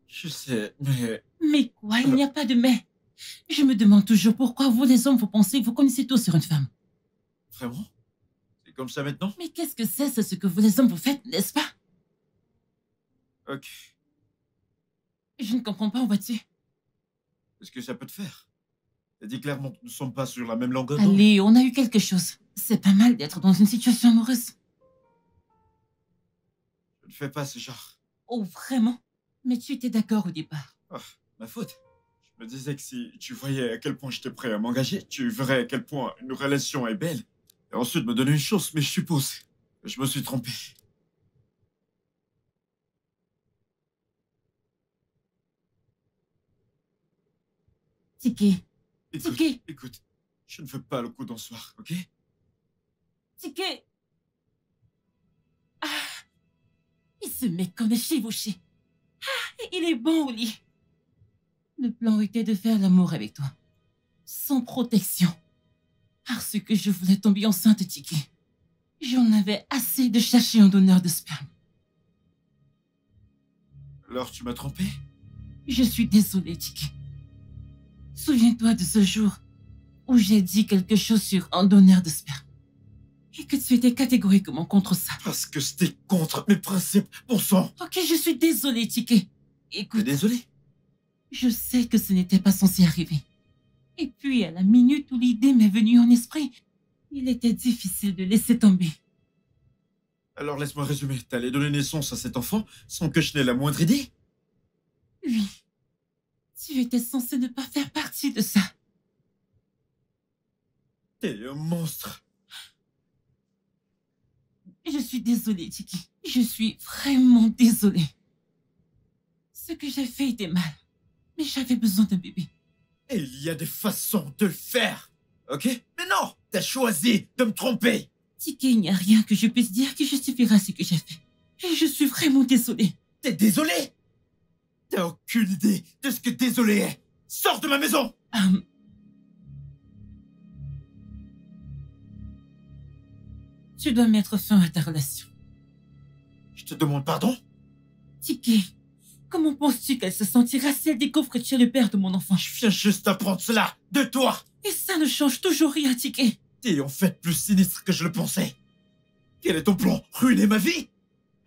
Speaker 5: Je sais, mais...
Speaker 1: Mais quoi, il n'y a pas de mais. Je me demande toujours pourquoi vous, les hommes, vous pensez que vous connaissez tout sur une femme.
Speaker 5: Vraiment? C'est comme ça maintenant?
Speaker 1: Mais qu'est-ce que c'est ce que vous, les hommes, vous faites, n'est-ce pas?
Speaker 5: Ok.
Speaker 1: Je ne comprends pas, vois-tu.
Speaker 5: Qu'est-ce que ça peut te faire? T'as dit clairement que nous ne sommes pas sur la même longueur d'onde.
Speaker 1: Allez, on a eu quelque chose. C'est pas mal d'être dans une situation amoureuse.
Speaker 5: Je ne fais pas ce genre.
Speaker 1: Oh, vraiment? Mais tu étais d'accord au départ.
Speaker 5: Ah, ma faute. Je me disais que si tu voyais à quel point j'étais prêt à m'engager, tu verrais à quel point une relation est belle. Et ensuite me donner une chance, mais je suppose que je me suis trompé.
Speaker 1: Ticket.
Speaker 5: Écoute,
Speaker 1: Ticket.
Speaker 5: écoute, je ne veux pas le coup d'un soir, ok?
Speaker 1: Ticket. Ah, il se met comme chevauché. Ah, il est bon au lit. Le plan était de faire l'amour avec toi. Sans protection. Parce que je voulais tomber enceinte, Ticket. J'en avais assez de chercher un donneur de sperme.
Speaker 5: Alors tu m'as trompé?
Speaker 1: Je suis désolée, Ticket. Souviens-toi de ce jour où j'ai dit quelque chose sur un donneur de sperme. Et que tu étais catégoriquement contre ça.
Speaker 5: Parce que c'était contre mes principes, bon sang!
Speaker 1: Ok, je suis désolée, Ticket.
Speaker 5: T'es
Speaker 1: Écoute,
Speaker 5: désolé?
Speaker 1: je sais que ce n'était pas censé arriver. Et puis, à la minute où l'idée m'est venue en esprit, il était difficile de laisser tomber.
Speaker 5: Alors laisse-moi résumer, t'allais donner naissance à cet enfant sans que je n'ai la moindre idée?
Speaker 1: Oui. Tu étais censé ne pas faire partie de ça.
Speaker 5: T'es un monstre.
Speaker 1: Je suis désolée, Tiki. Je suis vraiment désolée. Ce que j'ai fait était mal. Mais j'avais besoin d'un bébé.
Speaker 5: Et il y a des façons de le faire, ok? Mais non, t'as choisi de me tromper.
Speaker 1: Tiki, il n'y a rien que je puisse dire qui justifiera ce que j'ai fait. Et je suis vraiment désolée.
Speaker 5: T'es désolé? T'as aucune idée de ce que désolé est. Sors de ma maison!
Speaker 1: Tu dois mettre fin à ta relation.
Speaker 5: Je te demande pardon?
Speaker 1: Tiki, comment penses-tu qu'elle se sentira si elle découvre que tu es le père de mon enfant?
Speaker 5: Je viens juste d'apprendre cela de toi.
Speaker 1: Et ça ne change toujours rien, Tiki.
Speaker 5: T'es en fait plus sinistre que je le pensais. Quel est ton plan? Ruiner ma vie?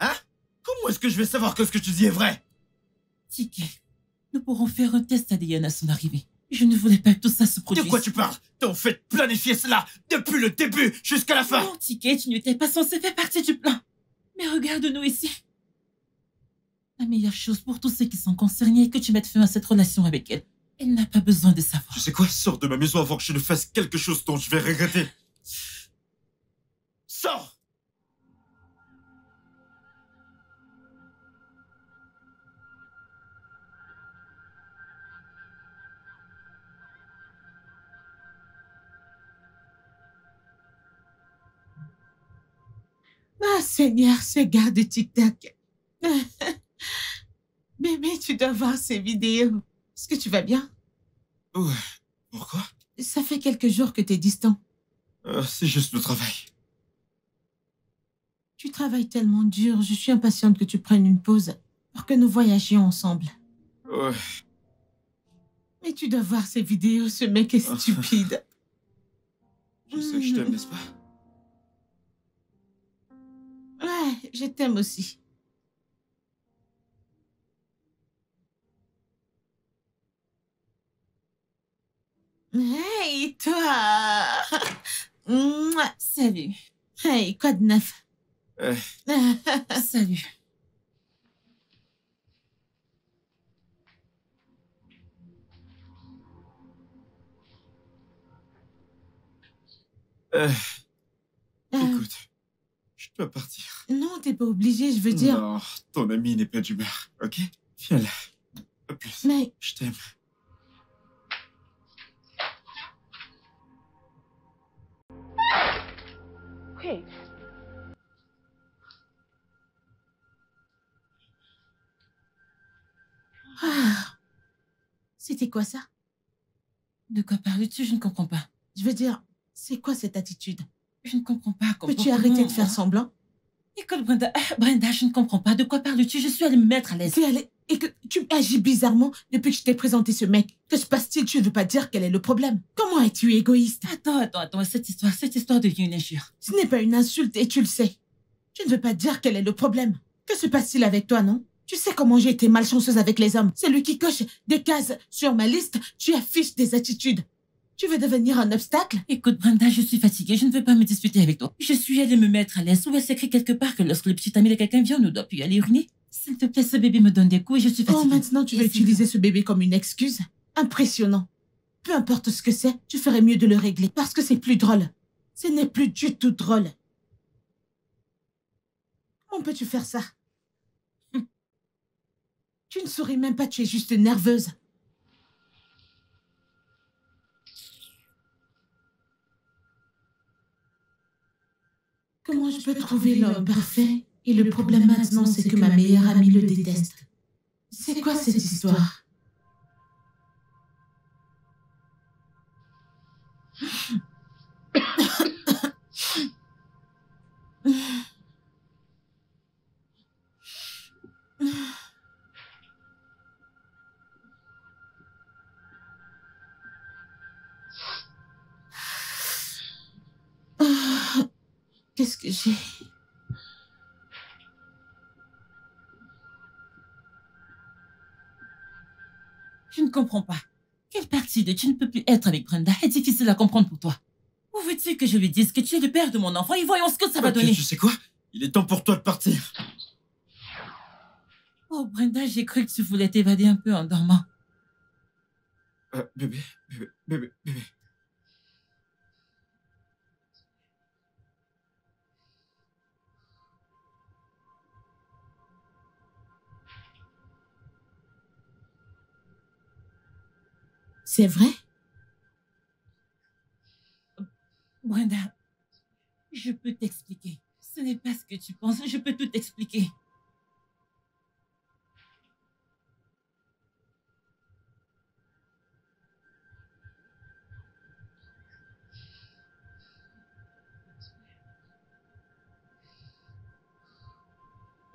Speaker 5: Hein? Comment est-ce que je vais savoir que ce que tu dis est vrai?
Speaker 1: Tiki, nous pourrons faire un test ADN à son arrivée. Je ne voulais pas que tout ça se
Speaker 5: De
Speaker 1: produise.
Speaker 5: quoi tu parles? T'as en fait planifié cela depuis le début jusqu'à la fin.
Speaker 1: Non, Tiki, tu n'étais pas censé faire partie du plan. Mais regarde-nous ici. La meilleure chose pour tous ceux qui sont concernés est que tu mettes fin à cette relation avec elle. Elle n'a pas besoin de savoir.
Speaker 5: Tu sais quoi? Sors de ma maison avant que je ne fasse quelque chose dont je vais regretter. Sors!
Speaker 2: Ah, Seigneur, ce gars de TikTok. Bébé, tu dois voir ces vidéos. Est-ce que tu vas bien?
Speaker 5: Ouais. Pourquoi?
Speaker 2: Ça fait quelques jours que t'es distant.
Speaker 5: C'est juste le travail.
Speaker 2: Tu travailles tellement dur, je suis impatiente que tu prennes une pause pour que nous voyagions ensemble.
Speaker 5: Ouais.
Speaker 2: Mais tu dois voir ces vidéos, ce mec est stupide.
Speaker 5: Je sais que je t'aime, n'est-ce pas?
Speaker 2: Ouais, je t'aime aussi. Hey, toi! Mouah.
Speaker 1: Salut.
Speaker 2: Hey, quoi de neuf?
Speaker 1: Salut.
Speaker 5: Écoute, je dois partir.
Speaker 2: Non, t'es pas obligé, je veux dire.
Speaker 5: Non, ton ami n'est pas d'humeur, ok? Viens là. À plus.
Speaker 2: Mais
Speaker 5: Je t'aime.
Speaker 6: Okay.
Speaker 2: c'était quoi ça?
Speaker 1: De quoi parles-tu? Je ne comprends pas.
Speaker 2: Je veux dire, c'est quoi cette attitude?
Speaker 1: Je ne comprends pas.
Speaker 2: Peux-tu arrêter de faire semblant?
Speaker 1: Écoute, Brenda, Brenda, je ne comprends pas. De quoi parles-tu? Je suis allée me mettre à l'aise.
Speaker 2: Tu es allée et que tu agis bizarrement depuis que je t'ai présenté ce mec. Que se passe-t-il? Tu ne veux pas dire quel est le problème? Comment es-tu égoïste?
Speaker 1: Attends. Cette histoire devient une injure.
Speaker 2: Ce n'est pas une insulte et tu le sais. Tu ne veux pas dire quel est le problème. Que se passe-t-il avec toi, non? Tu sais comment j'ai été malchanceuse avec les hommes. Celui qui coche des cases sur ma liste, tu affiches des attitudes. Tu veux devenir un obstacle?
Speaker 1: Écoute, Brenda, je suis fatiguée. Je ne veux pas me disputer avec toi. Je suis allée me mettre à l'aise. Où est-ce écrit quelque part que lorsque le petit ami de quelqu'un vient, on ne doit plus aller uriner? S'il te plaît, ce bébé me donne des coups et je suis fatiguée.
Speaker 2: Oh, maintenant tu vas utiliser ce bébé comme une excuse? Impressionnant. Peu importe ce que c'est, tu ferais mieux de le régler parce que c'est plus drôle. Ce n'est plus du tout drôle. Comment peux-tu faire ça? Tu ne souris même pas, tu es juste nerveuse. Comment je peux trouver l'homme parfait? Et le problème maintenant, c'est que ma meilleure amie le déteste. C'est quoi cette histoire? Qu'est-ce que j'ai?
Speaker 1: Je ne comprends pas. Quelle partie de tu ne peux plus être avec Brenda est difficile à comprendre pour toi? Où veux-tu que je lui dise que tu es le père de mon enfant et voyons ce que ça va donner?
Speaker 5: Tu sais quoi? Il est temps pour toi de partir.
Speaker 1: Oh, Brenda, j'ai cru que tu voulais t'évader un peu en dormant.
Speaker 5: Bébé.
Speaker 2: C'est vrai?
Speaker 1: Brenda, je peux t'expliquer. Ce n'est pas ce que tu penses, je peux tout t'expliquer.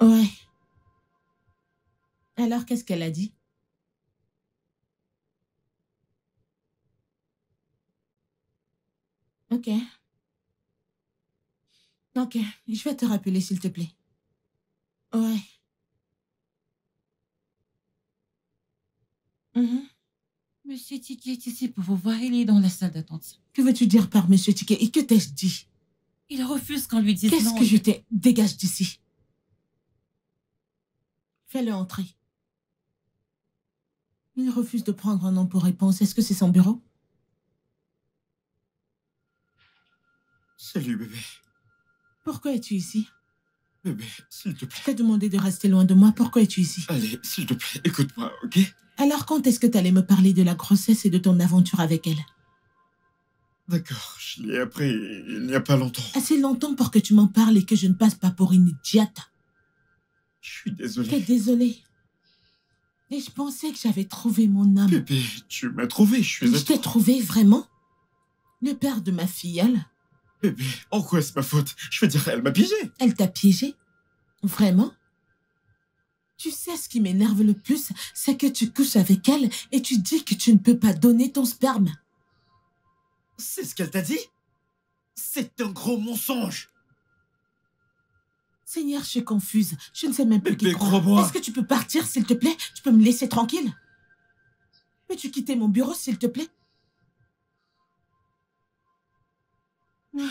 Speaker 2: Ouais. Alors, qu'est-ce qu'elle a dit? Ok. Ok, je vais te rappeler, s'il te plaît. Ouais. Mhm.
Speaker 1: Monsieur Tiki est ici pour vous voir, il est dans la salle d'attente.
Speaker 2: Que veux-tu dire par Monsieur Ticket? Et que t'ai-je dit?
Speaker 1: Il refuse qu'on lui dise
Speaker 2: Qu'est-ce
Speaker 1: non.
Speaker 2: que je t'ai... Dégage d'ici. Fais-le entrer. Il refuse de prendre un nom pour réponse. Est-ce que c'est son bureau?
Speaker 5: Salut, bébé.
Speaker 2: Pourquoi es-tu ici?
Speaker 5: Bébé, s'il te
Speaker 2: Je
Speaker 5: plaît.
Speaker 2: t'ai demandé de rester loin de moi. Pourquoi es-tu ici?
Speaker 5: Allez, s'il te plaît, écoute-moi, ok?
Speaker 2: Alors, quand est-ce que t'allais me parler de la grossesse et de ton aventure avec elle?
Speaker 5: D'accord, je l'ai appris il n'y a pas longtemps.
Speaker 2: Assez longtemps pour que tu m'en parles et que je ne passe pas pour une idiote.
Speaker 5: Je suis désolé.
Speaker 2: T'es désolée. Et je pensais que j'avais trouvé mon âme.
Speaker 5: Bébé, tu m'as trouvé, je suis
Speaker 2: Je
Speaker 5: à
Speaker 2: t'ai
Speaker 5: toi.
Speaker 2: trouvé, vraiment? Le père de ma filleule?
Speaker 5: Bébé, en quoi c'est ma faute? Je veux dire, elle m'a piégé.
Speaker 2: Elle t'a piégé? Vraiment? Tu sais ce qui m'énerve le plus, c'est que tu couches avec elle et tu dis que tu ne peux pas donner ton sperme.
Speaker 5: C'est ce qu'elle t'a dit? C'est un gros mensonge.
Speaker 2: Seigneur, je suis confuse. Je ne sais même plus qui
Speaker 5: Bébé,
Speaker 2: croire.
Speaker 5: crois-moi.
Speaker 2: Est-ce que tu peux partir, s'il te plaît? Tu peux me laisser tranquille? Peux-tu quitter mon bureau, s'il te plaît? Ah,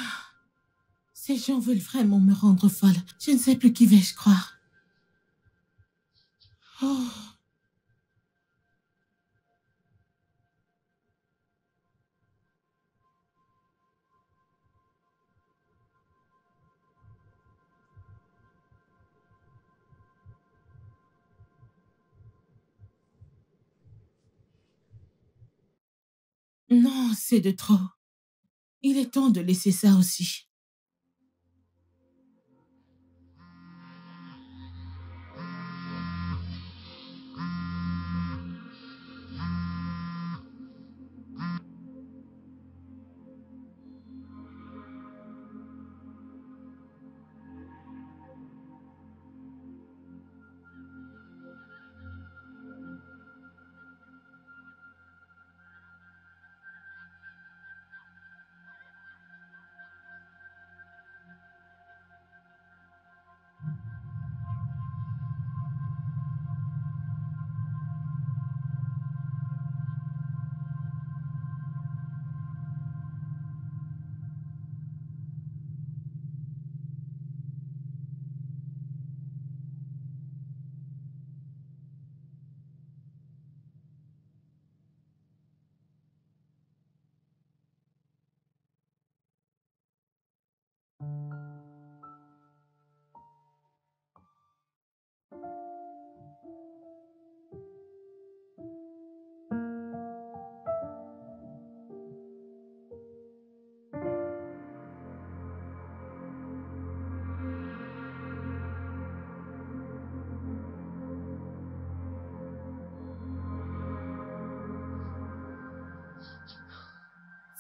Speaker 2: ces gens veulent vraiment me rendre folle. Je ne sais plus qui vais-je croire. Oh. Non, c'est de trop. Il est temps de laisser ça aussi.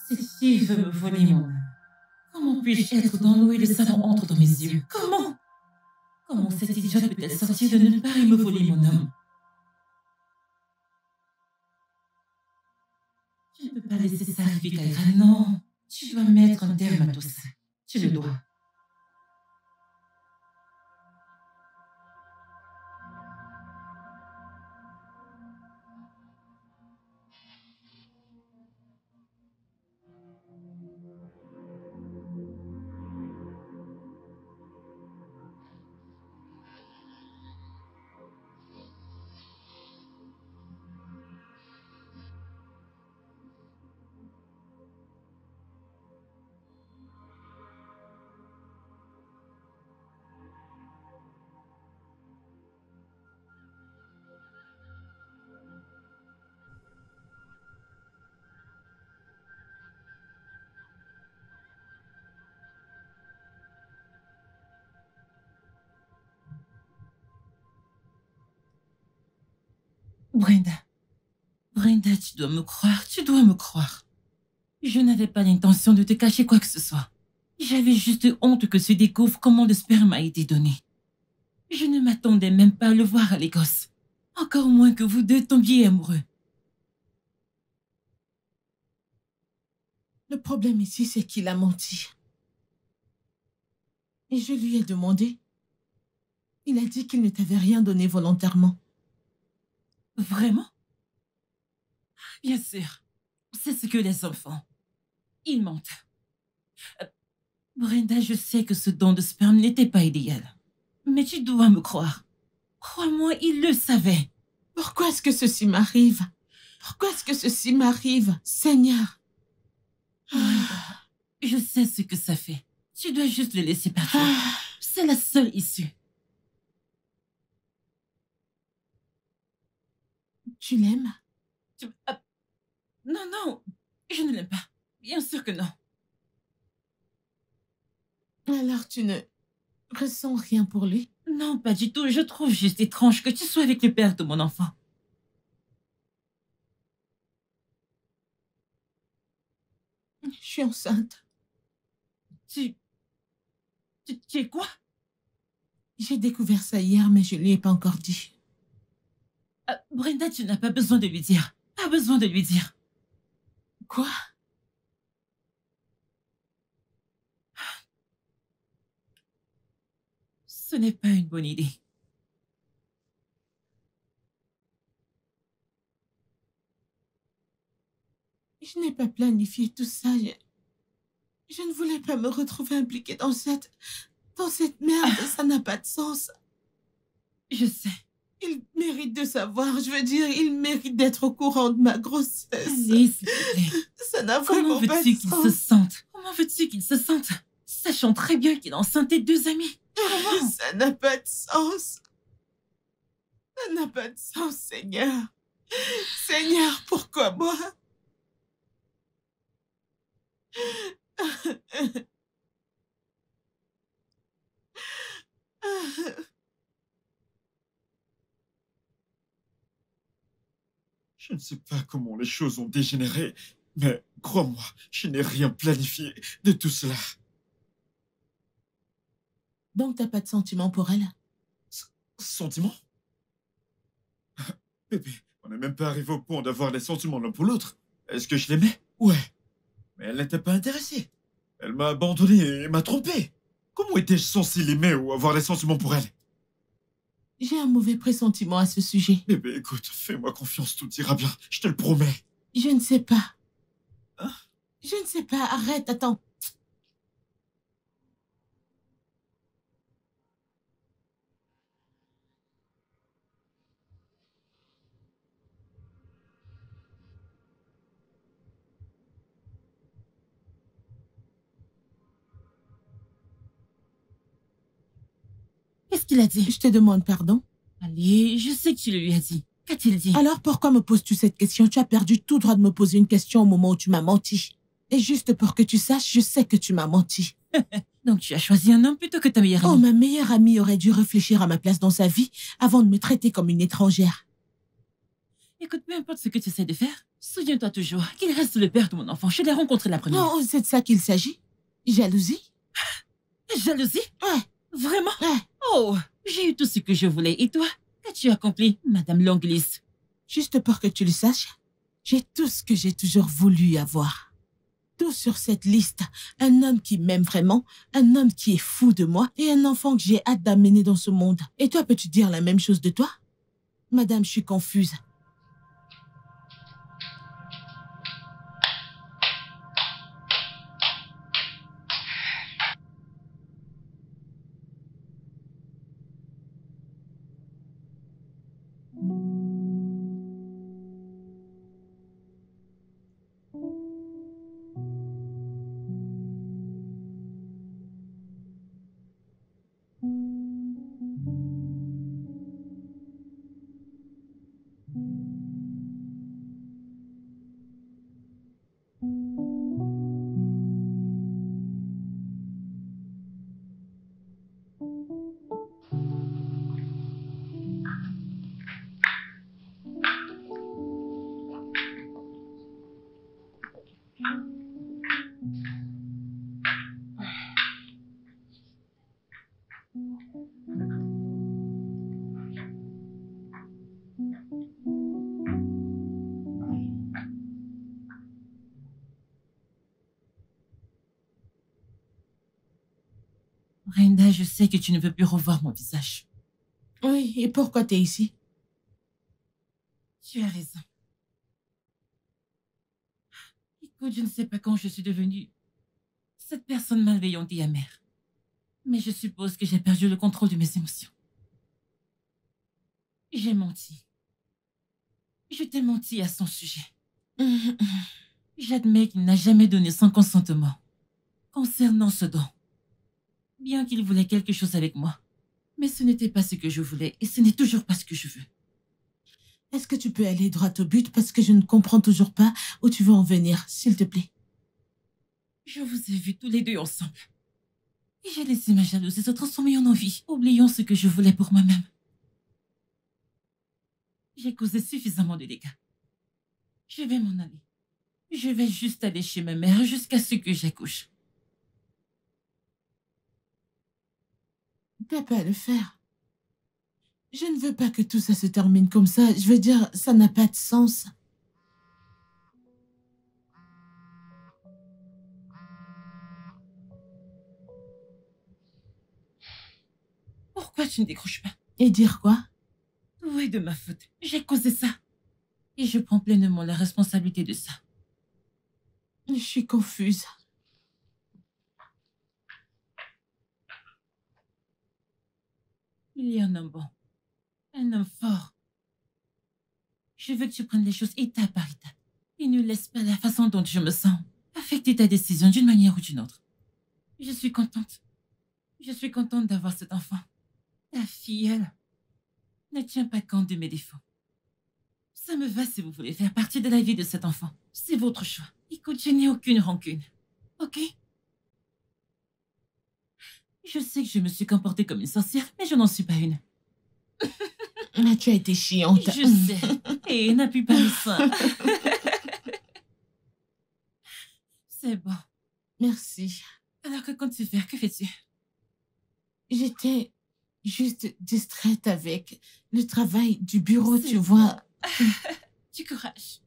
Speaker 1: Cette fille veut me voler mon homme. Comment puis-je être dans l'eau et le salon entre dans mes yeux? Comment? Comment cette idiote peut-elle sortir de nulle part et me voler mon homme? Tu ne peux pas laisser ça arriver, Kaira. Non, tu dois mettre un terme à tout ça. Tu le dois. Brenda. Brenda, tu dois me croire, tu dois me croire. Je n'avais pas l'intention de te cacher quoi que ce soit. J'avais juste honte que tu découvres comment le sperme a été donné. Je ne m'attendais même pas à le voir à l'Écosse. Encore moins que vous deux tombiez amoureux.
Speaker 2: Le problème ici, c'est qu'il a menti. Et je lui ai demandé. Il a dit qu'il ne t'avait rien donné volontairement.
Speaker 1: Vraiment? Bien sûr. C'est ce que les hommes font. Ils mentent. Brenda, je sais que ce don de sperme n'était pas idéal. Mais tu dois me croire. Crois-moi, il le savait.
Speaker 2: Pourquoi est-ce que ceci m'arrive? Pourquoi est-ce que ceci m'arrive, Seigneur?
Speaker 1: Je sais ce que ça fait. Tu dois juste le laisser partir. C'est la seule issue.
Speaker 2: Tu l'aimes?
Speaker 1: Non, non, je ne l'aime pas. Bien sûr que non.
Speaker 2: Alors tu ne ressens rien pour lui?
Speaker 1: Non, pas du tout. Je trouve juste étrange que tu sois avec le père de mon enfant.
Speaker 2: Je suis enceinte.
Speaker 1: Tu es quoi?
Speaker 2: J'ai découvert ça hier, mais je ne lui ai pas encore dit.
Speaker 1: Brenda, tu n'as pas besoin de lui dire. Pas besoin de lui dire.
Speaker 2: Quoi?
Speaker 1: Ce n'est pas une bonne idée.
Speaker 2: Je n'ai pas planifié tout ça. Je ne voulais pas me retrouver impliquée dans cette merde. Ça n'a pas de sens.
Speaker 1: Je sais.
Speaker 2: Il mérite de savoir. Je veux dire, il mérite d'être au courant de ma grossesse.
Speaker 1: Allez, s'il te plaît.
Speaker 2: Ça n'a
Speaker 1: Comment
Speaker 2: vraiment pas
Speaker 1: veux-tu
Speaker 2: de
Speaker 1: qu'il
Speaker 2: sens.
Speaker 1: se sente? Comment veux-tu qu'il se sente? Sachant très bien qu'il a enceinté 2 amis. Comment?
Speaker 2: Ça n'a pas de sens. Ça n'a pas de sens, Seigneur. Seigneur, pourquoi moi?
Speaker 5: Je ne sais pas comment les choses ont dégénéré, mais crois-moi, je n'ai rien planifié de tout cela.
Speaker 2: Donc t'as pas de sentiment pour elle?
Speaker 5: Sentiment? Bébé, on n'est même pas arrivé au point d'avoir des sentiments l'un pour l'autre. Est-ce que je l'aimais? Ouais. Mais elle n'était pas intéressée. Elle m'a abandonné et m'a trompé. Comment étais-je censé l'aimer ou avoir des sentiments pour elle?
Speaker 2: J'ai un mauvais pressentiment à ce sujet.
Speaker 5: Bébé, écoute, fais-moi confiance, tout ira bien. Je te le promets.
Speaker 2: Je ne sais pas.
Speaker 5: Hein?
Speaker 2: Je ne sais pas. Arrête, attends.
Speaker 1: Qu'est-ce qu'il a dit?
Speaker 2: Je te demande pardon.
Speaker 1: Allez, je sais que tu le lui as dit. Qu'a-t-il dit?
Speaker 2: Alors pourquoi me poses-tu cette question? Tu as perdu tout droit de me poser une question au moment où tu m'as menti. Et juste pour que tu saches, je sais que tu m'as menti.
Speaker 1: Donc tu as choisi un homme plutôt que ta meilleure
Speaker 2: Oh,
Speaker 1: amie.
Speaker 2: ma meilleure amie aurait dû réfléchir à ma place dans sa vie avant de me traiter comme une étrangère.
Speaker 1: Écoute, peu importe ce que tu essaies de faire, souviens-toi toujours qu'il reste le père de mon enfant. Je l'ai rencontré la première.
Speaker 2: Non, c'est de ça qu'il s'agit. Jalousie?
Speaker 1: Jalousie?
Speaker 2: Ouais.
Speaker 1: Vraiment?
Speaker 2: Ouais.
Speaker 1: Oh, j'ai eu tout ce que je voulais. Et toi? Qu'as-tu accompli, Madame Longlis?
Speaker 2: Juste pour que tu le saches, j'ai tout ce que j'ai toujours voulu avoir. Tout sur cette liste. Un homme qui m'aime vraiment, un homme qui est fou de moi et un enfant que j'ai hâte d'amener dans ce monde. Et toi, peux-tu dire la même chose de toi? Madame, je suis confuse.
Speaker 1: Brenda, je sais que tu ne veux plus revoir mon visage.
Speaker 2: Oui, et pourquoi t'es ici?
Speaker 1: Tu as raison. Écoute, je ne sais pas quand je suis devenue cette personne malveillante et amère. Mais je suppose que j'ai perdu le contrôle de mes émotions. J'ai menti. Je t'ai menti à son sujet. J'admets qu'il n'a jamais donné son consentement concernant ce don. Bien qu'il voulait quelque chose avec moi. Mais ce n'était pas ce que je voulais et ce n'est toujours pas ce que je veux.
Speaker 2: Est-ce que tu peux aller droit au but parce que je ne comprends toujours pas où tu veux en venir, s'il te plaît?
Speaker 1: Je vous ai vus tous les deux ensemble. Et j'ai laissé ma jalousie se transformer en envie, oubliant ce que je voulais pour moi-même. J'ai causé suffisamment de dégâts. Je vais m'en aller. Je vais juste aller chez ma mère jusqu'à ce que j'accouche.
Speaker 2: T'as pas à le faire. Je ne veux pas que tout ça se termine comme ça. Je veux dire, ça n'a pas de sens.
Speaker 1: Pourquoi tu ne décroches pas?
Speaker 2: Et dire quoi?
Speaker 1: Tout est de ma faute. J'ai causé ça. Et je prends pleinement la responsabilité de ça.
Speaker 2: Je suis confuse.
Speaker 1: Il y a un homme bon. Un homme fort. Je veux que tu prennes les choses étape par étape. Et ne laisse pas la façon dont je me sens affecter ta décision d'une manière ou d'une autre. Je suis contente. Je suis contente d'avoir cet enfant. Ta filleule ne tient pas compte de mes défauts. Ça me va si vous voulez faire partie de la vie de cet enfant. C'est votre choix. Écoute, je n'ai aucune rancune. Ok? Je sais que je me suis comportée comme une sorcière, mais je n'en suis pas une.
Speaker 2: Ah, tu as été chiante.
Speaker 1: Je sais. Et n'appuie pas le sein. C'est bon.
Speaker 2: Merci.
Speaker 1: Alors que comptes-tu faire? Que fais-tu?
Speaker 2: J'étais juste distraite avec le travail du bureau,
Speaker 1: C'est
Speaker 2: tu
Speaker 1: bon.
Speaker 2: vois.
Speaker 1: Du courage.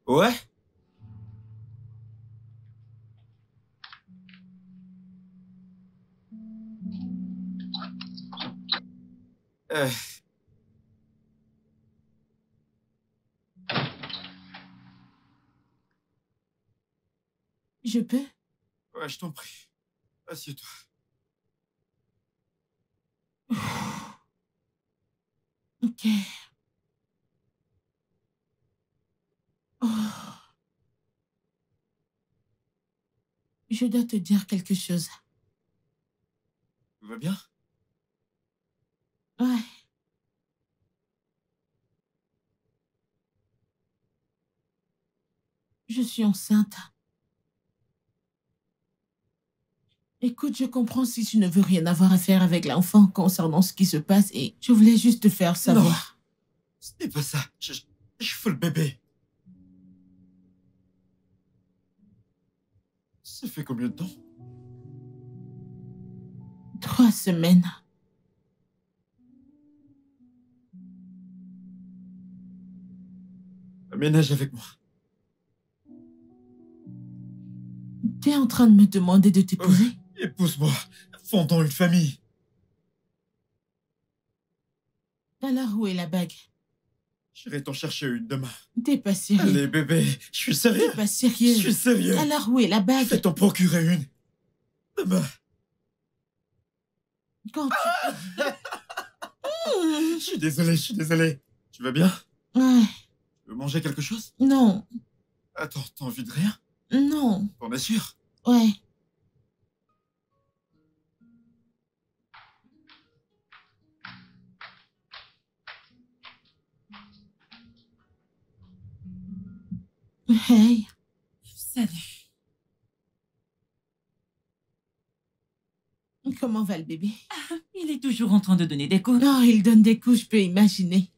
Speaker 5: Ouais? Euh,
Speaker 2: Je peux?
Speaker 5: ouais, je t'en prie. Assieds-toi.
Speaker 2: Ok. Oh. Je dois te dire quelque chose.
Speaker 5: Tout va bien?
Speaker 2: Ouais. Je suis enceinte. Écoute, je comprends si tu ne veux rien avoir à faire avec l'enfant concernant ce qui se passe et je voulais juste te faire savoir.
Speaker 5: Ce n'est pas ça. Je veux le bébé. Ça fait combien de temps?
Speaker 2: 3 semaines.
Speaker 5: Aménage avec moi.
Speaker 2: T'es en train de me demander de t'épouser?
Speaker 5: Épouse-moi. Fondons une famille.
Speaker 2: Alors où est la bague?
Speaker 5: J'irai t'en chercher une demain.
Speaker 2: T'es pas sérieux?
Speaker 5: Allez, bébé. Je suis sérieux.
Speaker 2: T'es pas sérieux?
Speaker 5: Je suis sérieux.
Speaker 2: Alors où est la bague?
Speaker 5: Fais t'en procurer une. Demain.
Speaker 2: Quand tu...
Speaker 5: Je suis désolé. Tu vas bien?
Speaker 2: Ouais.
Speaker 5: Tu veux manger quelque chose?
Speaker 2: Non.
Speaker 5: Attends, t'as envie de rien?
Speaker 2: Non.
Speaker 5: T'en es sûr?
Speaker 2: Ouais. Hey.
Speaker 1: Salut.
Speaker 2: Comment va le bébé?
Speaker 1: Il est toujours en train de donner des coups.
Speaker 2: Non, il donne des coups, je peux imaginer.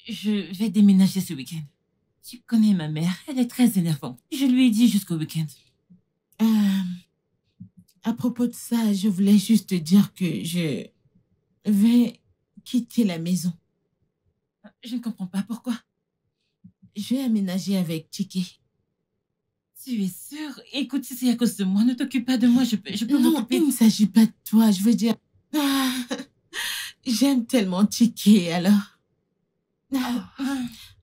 Speaker 1: Je vais déménager ce week-end. Tu connais ma mère, elle est très énervante. Je lui ai dit jusqu'au week-end.
Speaker 2: À propos de ça, je voulais juste te dire que je vais quitter la maison.
Speaker 1: Je ne comprends pas pourquoi.
Speaker 2: Je vais aménager avec Tiki.
Speaker 1: Tu es sûre? Écoute, si c'est à cause de moi, ne t'occupe pas de moi, je peux
Speaker 2: Non,
Speaker 1: m'occuper.
Speaker 2: il ne s'agit pas de toi, je veux dire... J'aime tellement Tiki, alors...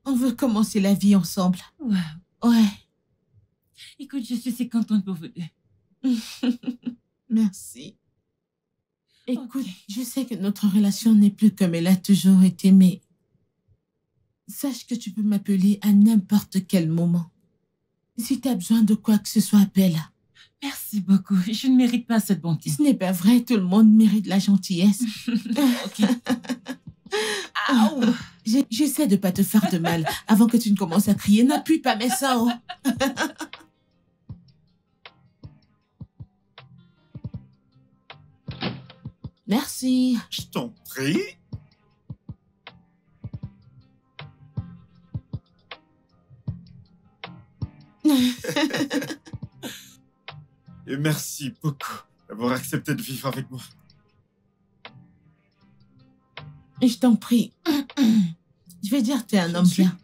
Speaker 2: On veut commencer la vie ensemble.
Speaker 1: Wow.
Speaker 2: Ouais.
Speaker 1: Écoute, je suis si contente pour vous deux.
Speaker 2: Merci. Écoute,
Speaker 1: Ok.
Speaker 2: je sais que notre relation n'est plus comme elle a toujours été, mais sache que tu peux m'appeler à n'importe quel moment. Si tu as besoin de quoi que ce soit, appelle.
Speaker 1: Merci beaucoup. Je ne mérite pas cette bonté.
Speaker 2: Ce n'est pas vrai, tout le monde mérite la gentillesse.
Speaker 1: Ok. Aouh.
Speaker 2: J'essaie de pas te faire de mal avant que tu ne commences à crier. N'appuie pas mes seins. Merci.
Speaker 5: Je t'en prie. Et merci beaucoup d'avoir accepté de vivre avec moi.
Speaker 2: Je t'en prie. Je vais dire que tu es un homme bien.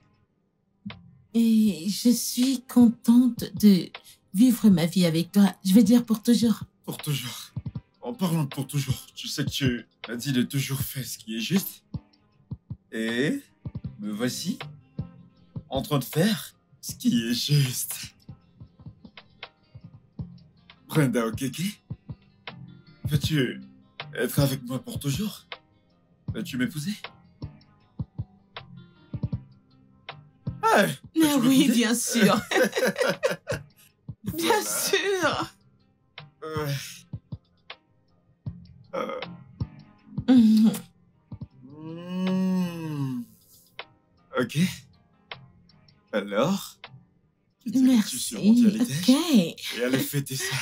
Speaker 2: Et je suis contente de vivre ma vie avec toi. Je vais dire pour toujours.
Speaker 5: Pour toujours. En parlant de pour toujours, tu sais que tu m'as dit de toujours faire ce qui est juste. Et me voici en train de faire ce qui est juste. Brenda Okeke, veux-tu être avec moi pour toujours? Veux-tu m'épouser? Ah,
Speaker 2: Mais
Speaker 5: veux-tu
Speaker 2: oui,
Speaker 5: m'épouser?
Speaker 2: bien sûr. Bien
Speaker 5: Voilà.
Speaker 2: sûr.
Speaker 5: Ouais.
Speaker 2: Mhm.
Speaker 5: Ok. Alors, quitte-tu
Speaker 2: Merci.
Speaker 5: sur mon dialité
Speaker 2: Ok.
Speaker 5: et allez fêter ça.